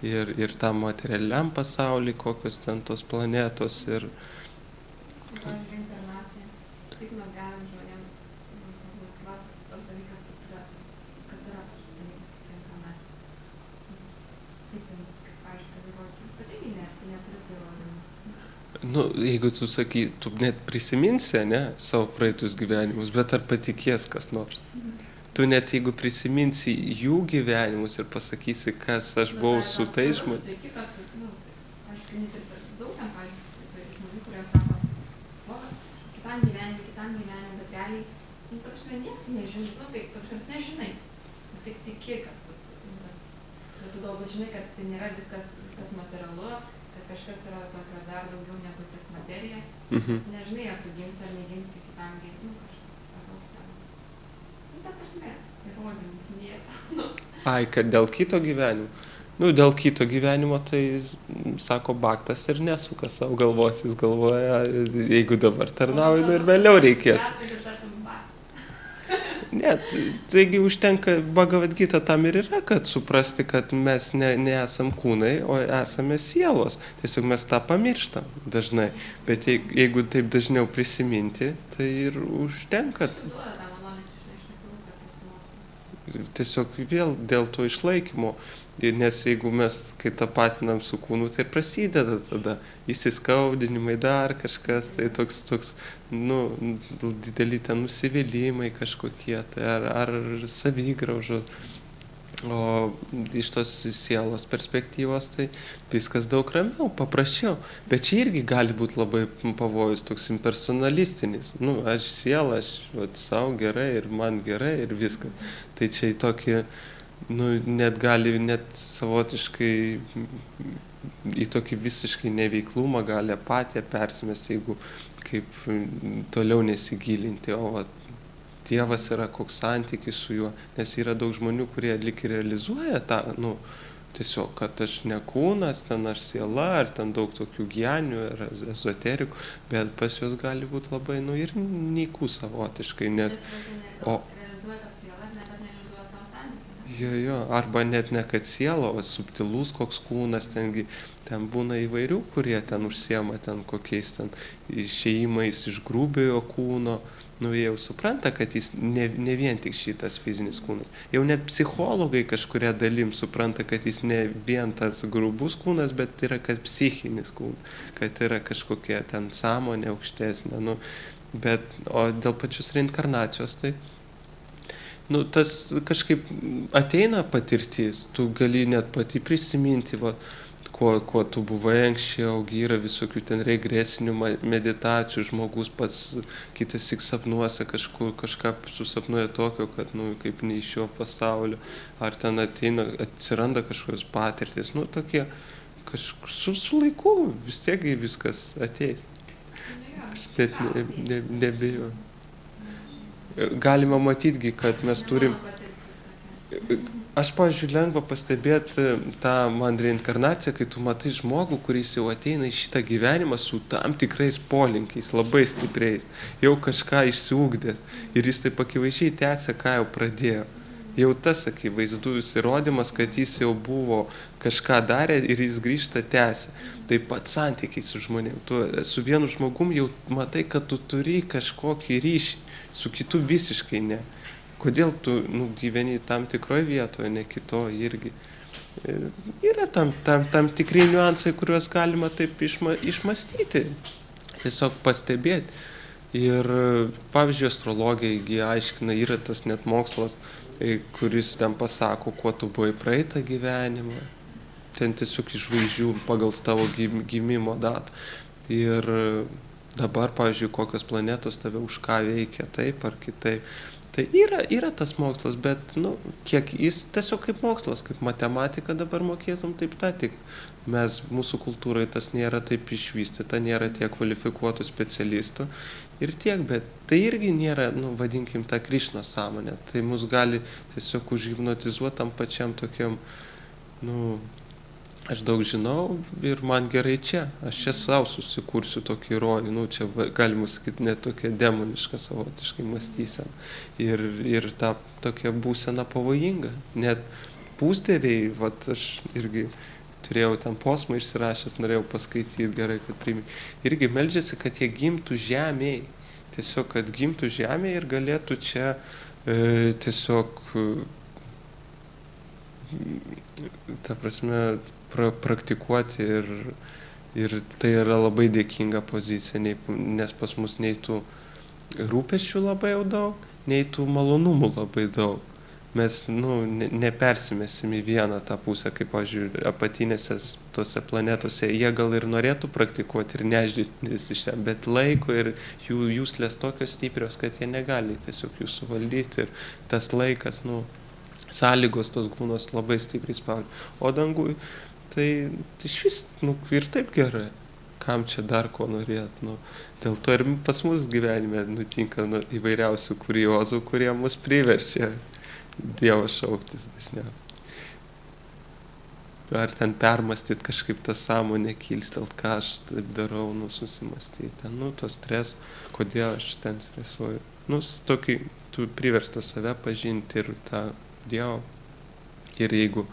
ir tam materialiam pasauliui, kokios ten tos planetos ir... Pavyzdžiui, inkarnacija, kaip mes galim žmonėm pamokslauti tos dalykas, kad yra tos dalykas kaip inkarnacija. Kaip, pavyzdžiui, kad įrodyti, bet tai neturi tų įrodymų. Jeigu tu sakai, tu net prisiminsi, savo praeitus gyvenimus, bet ar patikės kas nors? Tu net jeigu prisiminsi jų gyvenimus ir pasakysi, kas aš buvau su tais žmonėmis. Tai kitas, aišku, net ir daug ten, pavyzdžiui, žmonių, kurie sako, kitam gyvenime, bet realiai, nieks nežinai, nežinai, tik tiki, kad tu galbūt žinai, kad tai nėra viskas materialu, kad kažkas yra tokio dar daugiau negu tik materija. Nežinai, ar tu gimsi ar negimsi kitam gyvenimui, ta prasme, įrodymų nėra. Ai, kad dėl kito gyvenimo? Dėl kito gyvenimo, tai, sako, baktas ir nesuka savo galvos, jis galvoja, jeigu dabar tarnauju, ir vėliau reikės. Ne, taigi užtenka, Bhagavad Gita tam ir yra, kad suprasti, kad mes nesam kūnai, o esame sielos. Tiesiog mes tą pamirštam dažnai. Bet jeigu taip dažniau prisiminti, tai ir užtenka. tiesiog vėl dėl to išlaikymo. Nes jeigu mes, kai tapatinam su kūnu, tai prasideda tada įsiskaudinimai, dar kažkas, tai toks, nu, dideli ten nusivylimai kažkokie, tai ar savigraužos. O iš tos sielos perspektyvos tai viskas daug ramiau, paprasčiau. Bet čia irgi gali būti labai pavojus, toks impersonalistinis. Nu, aš siela, aš savo gerai ir man gerai ir viskas. Tai čia į tokį, nu, net gali net savotiškai į tokį visiškai neveiklumą gali apatiją persimesti, jeigu kaip toliau nesigilinti. O vat, Dievas yra koks santykis su juo, nes yra daug žmonių, kurie lik ir realizuoja tą, nu, tiesiog, kad aš ne kūnas, ten aš siela, ar ten daug tokių genių, ar ezoterikų, bet pas juos gali būti labai, nu, ir nykų savotiškai, nes... O, realizuoja, kad siela, bet nerealizuoja savo santykį. jo, arba net ne kad siela, o subtilus koks kūnas, ten būna įvairių, kurie ten užsiema ten kokiais ten išėjimais iš grubiojo kūno. Nu, jie jau supranta, kad jis ne vien tik šitas fizinis kūnas. Jau net psichologai kažkuria dalim supranta, kad jis ne vien tas grubus kūnas, bet yra kad psichinis kūnas, kad yra kažkokia ten sąmonė aukštesnė. Nu, bet, o dėl pačios reinkarnacijos, tai nu, tas kažkaip ateina patirtis, tu gali net pati prisiminti, va, kuo tu buvai anksčiau, yra visokių ten regresinių meditacijų, žmogus pats kitassyk sapnuose kažką susapnuoja tokio, kad, nu, kaip ne iš šio pasaulio, ar ten atsiranda kažkokios patirtis, nu, tokie, su laiku vis tiek viskas ateis. Aš net nebejoju. Galima matyti, kad mes turim... Aš, pavyzdžiui, lengva pastebėti tą man reinkarnaciją, kai tu matai žmogų, kuris jau ateina į šitą gyvenimą su tam tikrais polinkiais, labai stipriais, jau kažką išsiugdęs ir jis taip akivaizdžiai tęsia, ką jau pradėjo. Jau tas akivaizdus įrodymas, kad jis jau buvo kažką darė ir jis grįžta tęsia. Taip pat santykiai su žmonėm. Tu su vienu žmogum jau matai, kad tu turi kažkokį ryšį, su kitu visiškai ne. Kodėl tu, nu, gyveni tam tikroje vietoje, ne kitoje irgi. Yra tam tikri niuansai, kuriuos galima taip išmastyti, tiesiog pastebėti. Ir, pavyzdžiui, astrologija aiškina, yra tas net mokslas, kuris ten pasako, kuo tu buvai praeitą gyvenimą. Ten tiesiog iš žvaigždžių pagal tavo gimimo datą. Ir dabar, pavyzdžiui, kokios planetos tave už ką veikia, taip ar kitaip. Tai yra tas mokslas, bet, nu, kiek jis tiesiog kaip mokslas, kaip matematika dabar mokėtum, taip ta tik. Mūsų kultūrai tas nėra taip išvystyta, nėra tiek kvalifikuotų specialistų ir tiek, bet tai irgi nėra, nu, vadinkim, ta Krišnos sąmonė. Tai mus gali tiesiog užhipnotizuoti tam pačiam tokiam, nu, aš daug žinau ir man gerai čia. Aš čia savo susikursiu tokį rojų. Nu, čia galima sakyti net tokia demoniška savotiškai mąstysena. Ir ta tokia būsena pavojinga. Net pusdieviai, vat aš irgi turėjau ten posmą išsirašęs, norėjau paskaityti, gerai, kad priimti. Irgi meldžiasi, kad jie gimtų žemėje. Tiesiog, kad gimtų žemėje ir galėtų čia tiesiog, ta prasme, praktikuoti ir tai yra labai dėkinga pozicija, nes pas mus nei tų rūpesčių labai jau daug, nei tų malonumų labai daug. Mes, nu, nepersimesim į vieną tą pusę, kaip, pavyzdžiui, apatinėse tose planetose, jie gal ir norėtų praktikuoti ir neždys iš čia, bet laiko ir jų jūslės tokios stiprios, kad jie negali tiesiog jų suvaldyti ir tas laikas, nu, sąlygos tos kūnos labai stipriai spaudžia. O dangui tai iš vis, nu, ir taip gerai. Kam čia dar ko norėt, nu. Dėl to ir pas mus gyvenime nutinka įvairiausių kuriozų, kurie mus priverčia Dievo šauktis dažniausiai. Ar ten permastyti kažkaip tą sąmonę kilstelt, ką aš taip darau, nu, susimastyti. Nu, to streso, kodėl aš ten stresuoju. Nu, tokį, tu priverstas save pažinti ir tą Dievą. Ir jeigu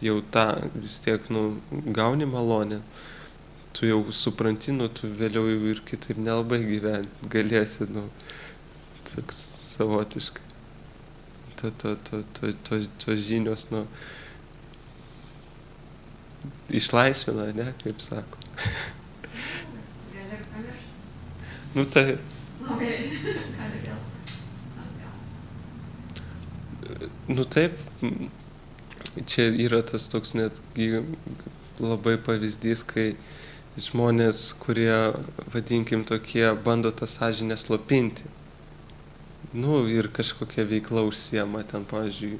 jau tą vis tiek, nu, gauni malonę, tu jau supranti, nu, tu vėliau ir kitaip nelabai gyventi galėsi, nu, toks savotiškai. tos žinios, nu, išlaisvina, ne, kaip sako. Gali ir pamiršti. Nu tai, Labai, gali vėl. nu taip, čia yra tas toks netgi labai pavyzdys, kai žmonės, kurie, vadinkim, tokie, bando tą sąžinę slopinti. Nu, ir kažkokia veikla užsiema ten, pavyzdžiui,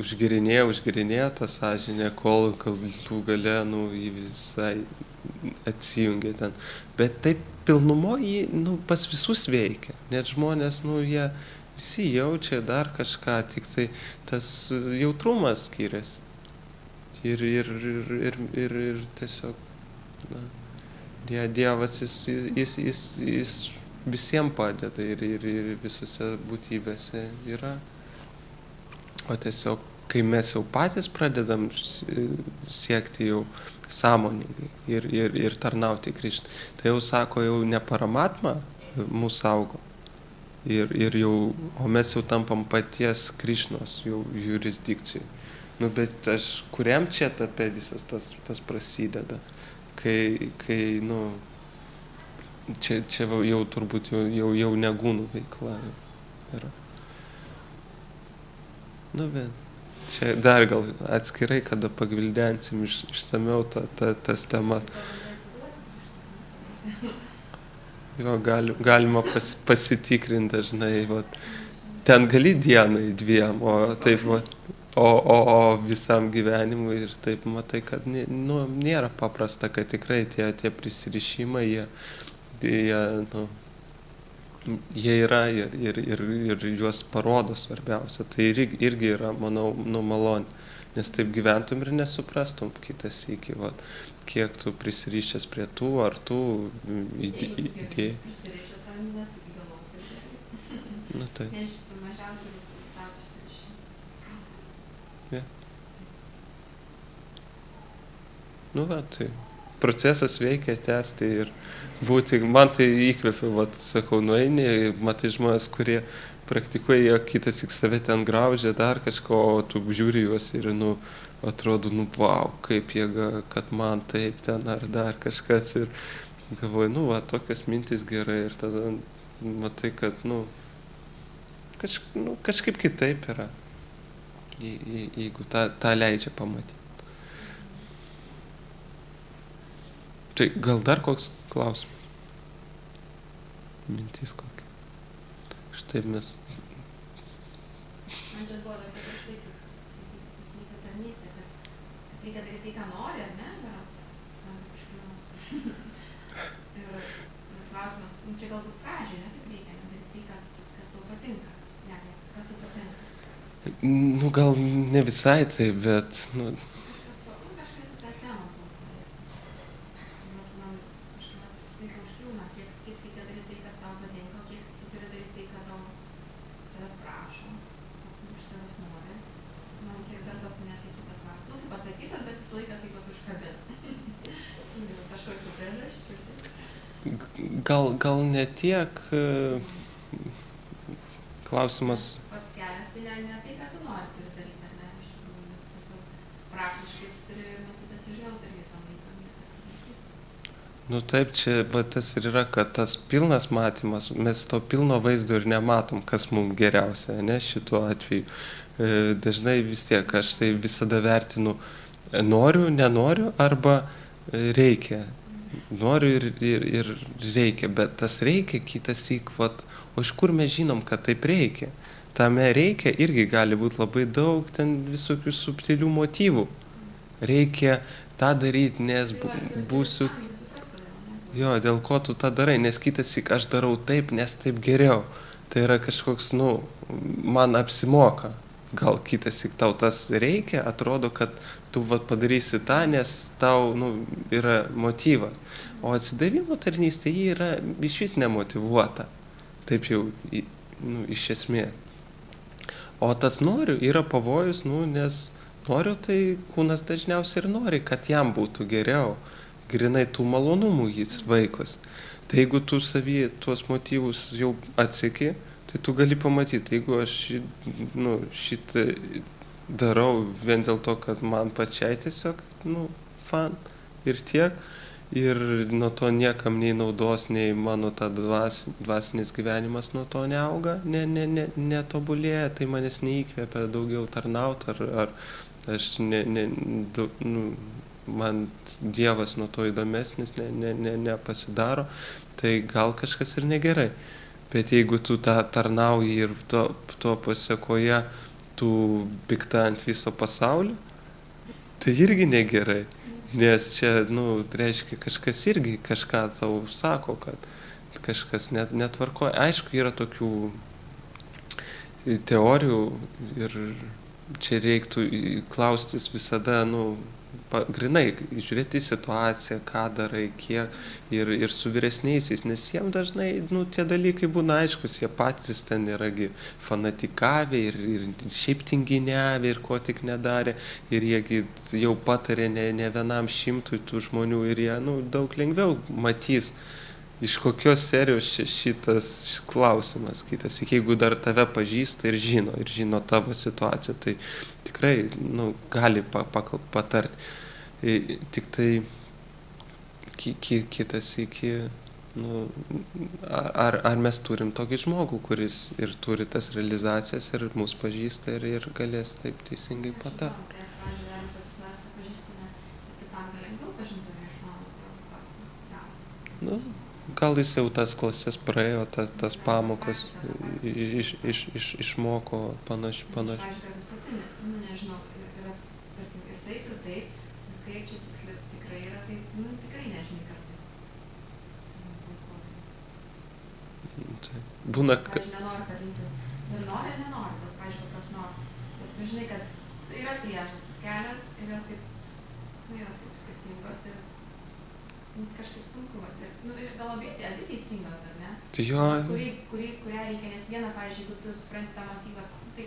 užgerinėja tą sąžinę, kol galų gale, nu, jį visai atsijungia ten. Bet taip pilnumo jį, nu, pas visus veikia. Net žmonės, nu, jie visi jaučia dar kažką, tik tai tas jautrumas skiriasi. Ir tiesiog, na, Dievas, jis visiems padeda ir visose būtybėse yra. O tiesiog, kai mes jau patys pradedam siekti jau sąmoningai ir tarnauti Krišnai, tai jau sako, jau ne Paramatma mūsų saugo. Ir jau, o mes jau tampam paties Krišnos jau jurisdikcijai. Nu, bet kuriam čia etape visas tas prasideda, kai nu, čia jau turbūt jau ne gūnų veikla yra. Nu, bet čia dar gal atskirai, kada pagvildensim išsamiau tas temas. Jo, galima pasitikrinti dažnai, ten gali dienai dviem, o taip, o visam gyvenimui ir taip matai, kad nu, nėra paprasta, kad tikrai tie prisirišimai, jie yra ir juos parodo svarbiausia. Tai irgi yra, manau, nu, malonė. Nes taip gyventum ir nesuprastum kitas iki, kiek tu prisirišęs prie tų ar tų idėjų. Prisirišę, tai nesugyvenos ir gerai. Nu, tai. Mažiausiai tą prisirišę. Ja. Nu, tai procesas veikia, tęsti ir būti, man tai įkvėpia, sakau, nueini, matai žmonės, kurie praktikuoja, kitas tik save ten graužia, dar kažko, o tu žiūri juos ir, nu, atrodo, nu, vau, kaip jėga, kad man taip ten ar dar kažkas ir galvoju, nu, tokias mintis gerai ir tada matai, kad, nu, kažkaip kitaip yra, jeigu tą leidžia pamatyti. Tai gal dar koks klausimas? Mintis kokia? Štai mes. Man čia buvo tokia prieš tai, kaip tarnystė, kad reikia daryti tai, ką nori, ar ne, berods? Ir klausimas, čia galbūt pradžioj, ne, taip reikia, daryti tai, kas tau patinka. Ne, kas tau patinka. Nu, gal ne visai tai, bet, nu. Kažkas į tą temą buvo paliesta. Man kažkaip visą užkliūna, kiek reikia daryti tai, kas tau patinka, kiek tu turi daryti tai, ką tavęs prašo, iš tavęs nori. Man visai per tos neatsakytas klausimas. Nu, kaip atsakytas, bet visą laiką taip pat užkabina. Kažkokių priežasčių. Gal ne tiek klausimas. Pats kelias tai ne tai, ką tu nori turi daryti, ar ne? Iš tikrųjų, tiesiog praktiškai tu turi matyti atsižvelgti irgi tam laikam. Nu taip, čia tas ir yra, kad tas pilnas matymas, mes to pilno vaizdo ir nematom, kas mums geriausia, ne, šituo atveju. Dažnai vis tiek, aš tai visada vertinu, noriu, nenoriu arba reikia. Noriu ir reikia, bet tas reikia kitąsyk, o iš kur mes žinom, kad taip reikia? Tame reikia irgi gali būti labai daug ten visokių subtilių motyvų. Reikia tą daryti, nes būsiu. Jo, dėl ko tu tą darai, nes kitąsyk aš darau taip, nes taip geriau. Tai yra kažkoks, nu, man apsimoka. Gal kitąsyk tau tas reikia, atrodo, kad tu padarysi tą, nes tau, nu, yra motyvas. O atsidavimo tarnystė ji yra iš vis nemotyvuota. Taip jau, nu, iš esmės. O tas noriu yra pavojus, nu, nes noriu, tai kūnas dažniausiai ir nori, kad jam būtų geriau. Grinai tų malonumų jis vaikos. Tai jeigu tu savy tuos motyvus jau atseki, Tai tu gali pamatyti, jeigu aš šitą darau vien dėl to, kad man pačiai tiesiog, fan ir tiek. Ir nuo to niekam nei naudos, nei mano ta dvasinis gyvenimas nuo to neauga, netobulėja, tai manęs neįkvėpia daugiau tarnauti, ar aš man Dievas nuo to įdomesnis nepasidaro, tai gal kažkas ir negerai. Bet jeigu tu tą tarnauji ir to pasekoje tu pikta ant viso pasaulio, tai irgi negerai. Nes čia, reiškia, kažkas irgi kažką tau sako, kad kažkas netvarkoja. Aišku, yra tokių teorijų ir čia reiktų klaustis visada, grinai žiūrėti į situaciją, ką darai, kiek ir su vyresniaisiais, nes jiem dažnai, tie dalykai būna aiškus, jie patys ten yragi fanatikavę ir šiaip tinginiavę ir ko tik nedarė, ir jiegi jau patarė ne vienam šimtui tų žmonių ir jie, daug lengviau matys, iš kokios serijos šitas klausimas kitas, jeigu dar tave pažįsta ir žino tavo situaciją, tai tikrai, gali patarti. Tik tai kitas iki, ar mes turim tokį žmogų, kuris ir turi tas realizacijas ir mus pažįsta ir galės taip teisingai patarti. Gal jis jau tas klases praėjo, tas pamokas išmoko panašiai. Nežinau, yra tarkim ir taip, kaip čia tikrai yra taip, tikrai nežinai kartais. Būna, pavyzdžiui, nenori tarnystės. Ir nori, bet, pavyzdžiui, koks nors. Ir tu žinai, kad yra priežastis kelios ir jos taip skirtingos ir kažkaip sunku. Ir gal abi teisingos, ar ne? Tai jo. Kurią reikia, nes vieną, pavyzdžiui, jeigu tu supranti tą motyvą, tai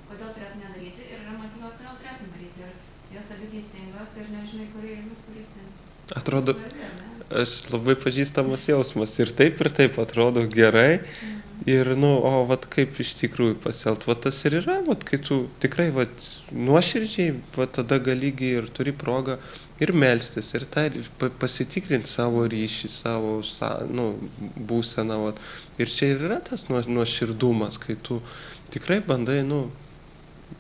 kodėl turėtum nedaryti ir yra motyvas, kodėl turėtum daryti. Ir jos abi teisingos ir nežinai, kuri ten. Atrodo, aš labai pažįstamas jausmas ir taip atrodo gerai. Ir, vat kaip iš tikrųjų pasielgt, vat tas ir yra, vat kai tu tikrai, vat nuoširdžiai, vat tada galigi ir turi progą ir melstis, ir pasitikrinti savo ryšį, savo, būseną, vat. Ir čia ir yra tas nuoširdumas, kai tu tikrai bandai,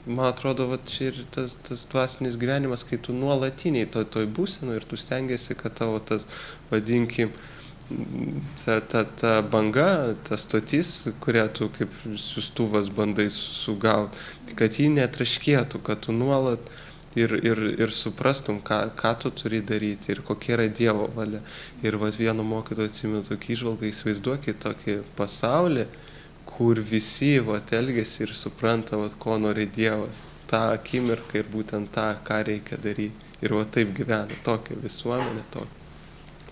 man atrodo, vat čia ir tas dvasinis gyvenimas, kai tu nuolatiniai toj būsenoj ir tu stengiasi, kad tavo tas, vadinkim, ta banga, ta stotis, kurią tu kaip siųstuvas bandai sugauti, kad ji netraškėtų, kad tu nuolat ir suprastum, ką tu turi daryti ir kokia yra Dievo valia. Ir vieno mokytojo atsimenu tokį įžvalgą, įsivaizduokit tokį pasaulį, kur visi elgiasi ir supranta, ko nori Dievas, tą akimirką ir būtent tą, ką reikia daryti. Ir taip gyvena, tokia visuomenė,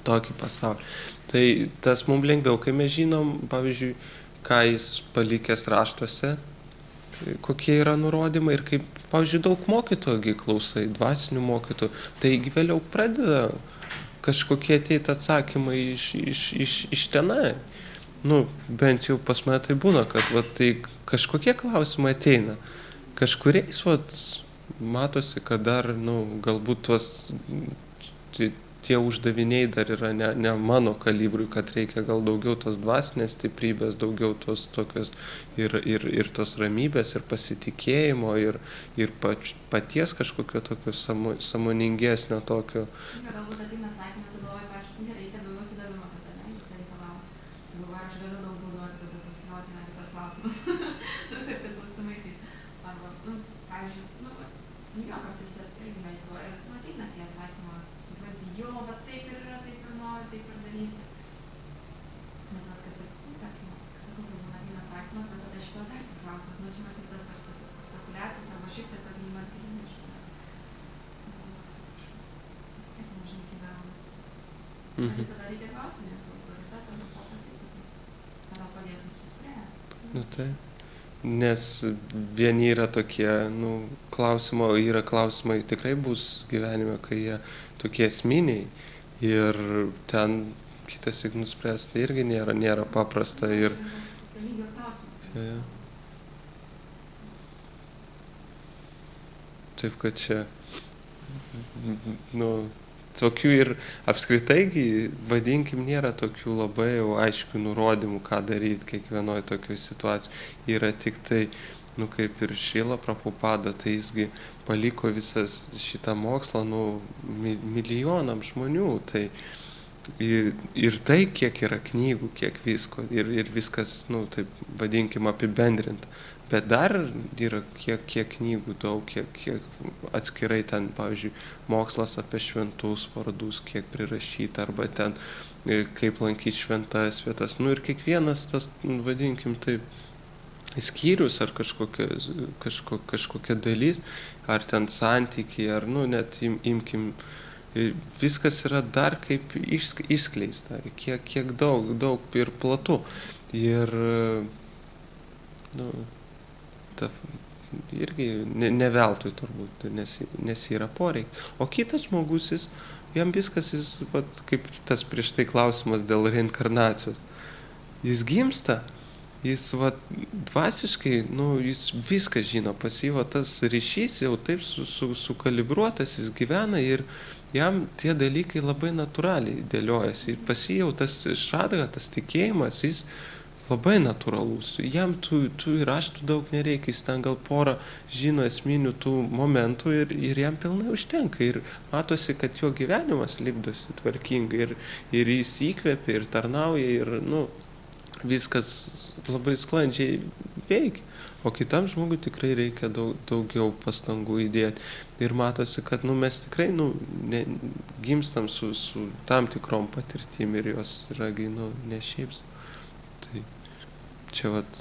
tokį pasaulį. Tai tas mums lengviau, kai mes žinom, pavyzdžiui, ką jis palikęs raštuose, kokie yra nurodymai ir kaip, pavyzdžiui, daug mokytojų klausai, dvasinių mokytojų, tai vėliau pradeda kažkokie ateiti atsakymai iš tenai. Bent jau pas mane tai būna, kad tai kažkokie klausimai ateina. Kažkuriais, matosi, kad dar, galbūt tie uždaviniai dar yra ne mano kalibrui, kad reikia gal daugiau tos dvasinės stiprybės, daugiau tos tokios ir tos ramybės, ir pasitikėjimo, ir paties kažkokio tokio sąmoningesnio tokio. Galbūt ateina atsakymą, tu galvoji, pavyzdžiui, nereikia daugiau sudavimo tada, ne, tu reikalauji. Tu galvoji, aš galiu daug duoti, tada toks ateina kitas klausimas. Ir taip klausimai, arba, pavyzdžiui, jo, kartais irgi medituoja ir ateina tie atsakymai, supranti, jo, bet taip ir yra, taip ir nori, taip ir darysi. Net kad ir, tarkim, sakau, tai būna ateina atsakymas, bet tada aš vėl dar tik klausimas, čia matyt tas spekuliacijos, arba šiaip tiesiog įimas gilin, nežinau. Vis tiek mažai gyvena. Tai tada reikia klausimų, tu autoritetą, arba ko pasakyti. Tada padėtų apsispręsti. Tai. Nes vieni yra tokie, klausimai tikrai bus gyvenime, kai jie tokie esminiai ir ten kitas nuspręsti irgi nėra paprasta. Ja. Taip, kad čia, nu, tokių ir apskritai, vadinkim, nėra tokių labai jau aiškių nurodymų, ką daryti kiekvienoje tokioje situacijoje. Yra tik tai, nu, kaip ir Šrila Prabhupada, tai jisgi paliko visas šitą mokslą, nu, milijonam žmonių. Tai ir tai, kiek yra knygų, kiek visko, ir viskas, nu, taip vadinkim, apibendrinta. Bet dar yra kiek knygų daug, kiek atskirai ten, pavyzdžiui, mokslas apie šventus vardus, kiek prirašyta, arba ten kaip lankyti šventas vietas. Nu ir kiekvienas tas, vadinkim, taip, skyrius ar kažkokia dalis, ar ten santykiai, ar, nu, net imkim, viskas yra dar kaip išskleista, kiek daug ir platu. Ir, nu, irgi ne veltui turbūt, nes yra poreikis. O kitas žmogus, jam viskas, vat, kaip tas prieš tai klausimas dėl reinkarnacijos. Jis gimsta, jis vat, dvasiškai, nu, jis viską žino, pas jį va, tas ryšys jau taip sukalibruotas, jis gyvena ir jam tie dalykai labai natūraliai dėliojasi. Pas jį jau tas šradha, tas tikėjimas, jis labai natūralus. Jam tų įraštų daug nereikia, jis ten gal porą žino esminių tų momentų ir jam pilnai užtenka. Ir matosi, kad jo gyvenimas lipdosi tvarkingai ir jis įkvepia ir tarnauja ir, nu, viskas labai sklandžiai veikia. O kitam žmogui tikrai reikia daugiau pastangų įdėti. Ir matosi, kad, nu, mes tikrai, nu, gimstam su tam tikrom patirtim ir jos yra, nu, ne šiaip. Tai čia vat,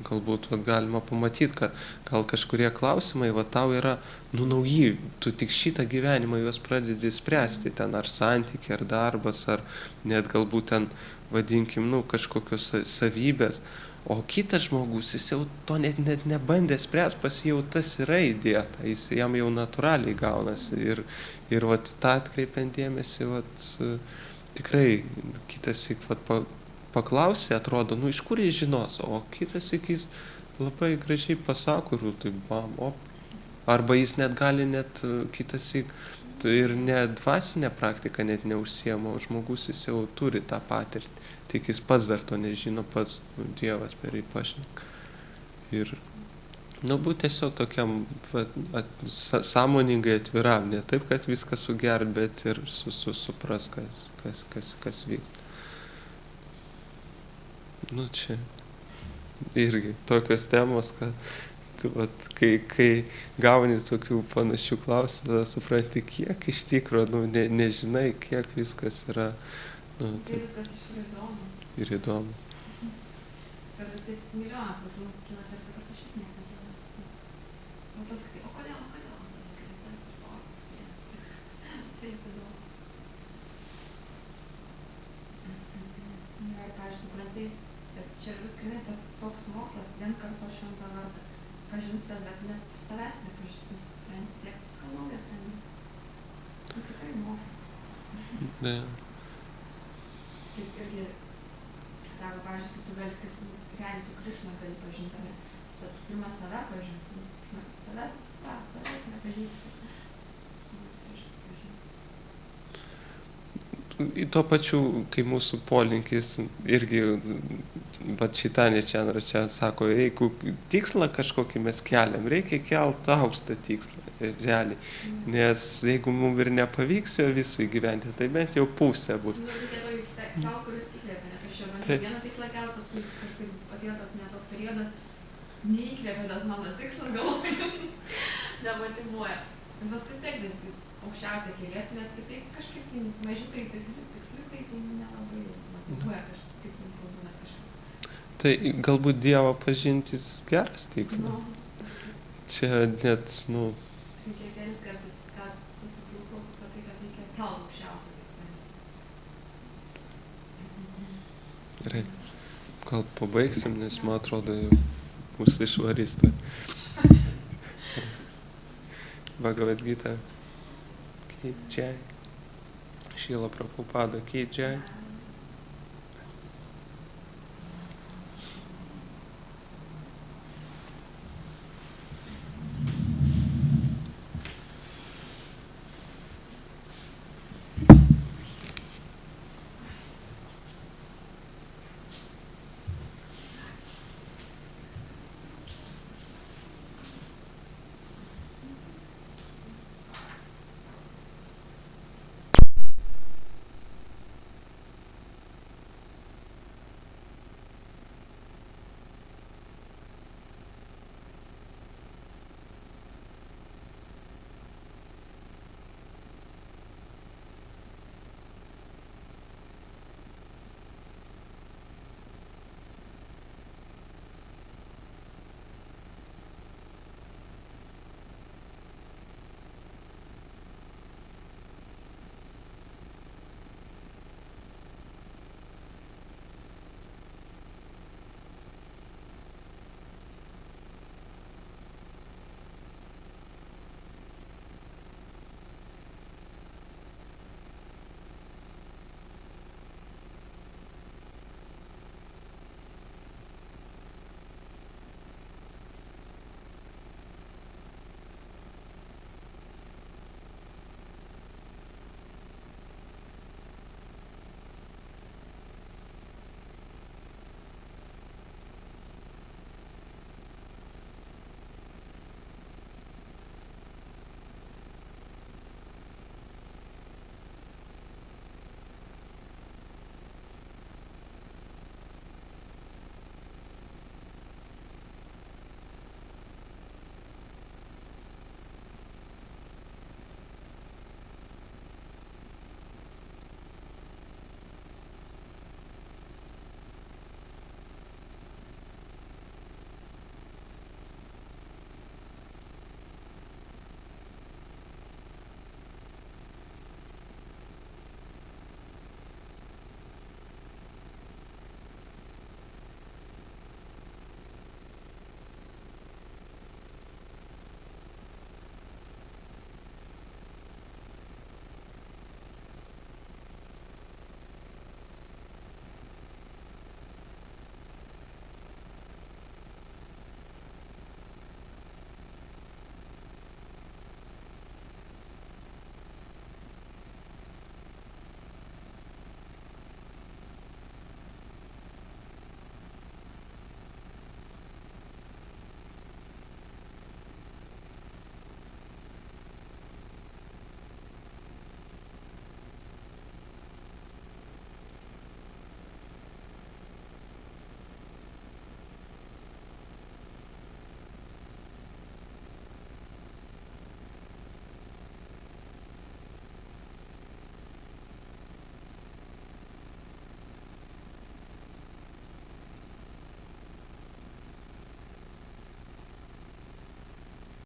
galbūt vat, galima pamatyti, kad gal kažkurie klausimai va, tau yra, nu, nauji, tu tik šitą gyvenimą juos pradedi spręsti, ten ar santykiai, ar darbas, ar net galbūt ten, vadinkim, nu, kažkokios savybės. O kitas žmogus, jis jau to net nebandė spręsti, pas jį jau tas yra įdėta, jam jau natūraliai gaunasi. Ir vat, tą atkreipiant dėmesį, vat, tikrai kitassyk vat, paklausė, atrodo, nu, iš kur jis žinos, o kitassyk jis labai gražiai pasako ir taip bam, op. Arba jis net gali kitassyk ir ne dvasinę praktiką net neužsiema, o žmogus jis jau turi tą patirtį, tik jis pats dar to nežino, pats, nu, Dievas per jį pašneka. Ir, nu, būt tiesiog tokiam sąmoningai atviram, ne taip, kad viską sugert, bet ir supras, kas vyksta. Nu, čia irgi tokios temos, kad tu, vat, kai gauni tokių panašių klausimų, tada supranti, kiek iš tikro, nu, nežinai, kiek viskas yra. Nu, tai viskas iš įdomu. Ir įdomu. Kartais taip milijoną klausimų kyla, kad aš vis nesakymas. O tas, o kodėl? Tas skaitas ir o. Taip įdomu. Ir, pavyzdžiui, suprantai, kad čia viskai tas toks mokslas, vien karto šventą vardą. Pažint save, bet net savęs nepažint, supranti, tiek viską naujo ten. Tai tikrai mokslas. Ne. Kaip irgi, sako, pavyzdžiui, kaip tu gali, kaip realiai tu Krišną gali pažinti, ar ne? Tu pirmą save pažinti, savęs nepažįsti. Tuo pačiu, kai mūsų polinkis irgi, bet Čaitanija Čandra sako, jeigu tikslą kažkokį mes keliam, reikia kelti aukštą tikslą, realiai. Nes jeigu mums ir nepavyks jo visų įgyventi, tai bent jau pusė bus. Reikia to kelti, kuris įkvėpia, nes aš čia bandžiau vieną tikslą kelti, paskui kažkaip atėjo tas netoks periodas, neįkvėpė tas mano tikslas, galvoju, nemotyvuoja. Ir paskui tiek aukščiausiai keliesi, nes kitaip kažkaip mažiukai tiksliukai tai nelabai motyvuoja kažkaip, kai sunku būna kažkaip. Tai galbūt Dievą pažintis geras tikslas. Nu, čia net, nu... Reikia kelis kartais, kas tus tikslus kol supratai, kad reikia kelti aukščiausią tikslą. Gerai. Gal pabaigsim, nes man atrodo jau mūsų išvarys. Bhagavad Gita. Ki Jai. Šrila Prabhupada Ki Jai.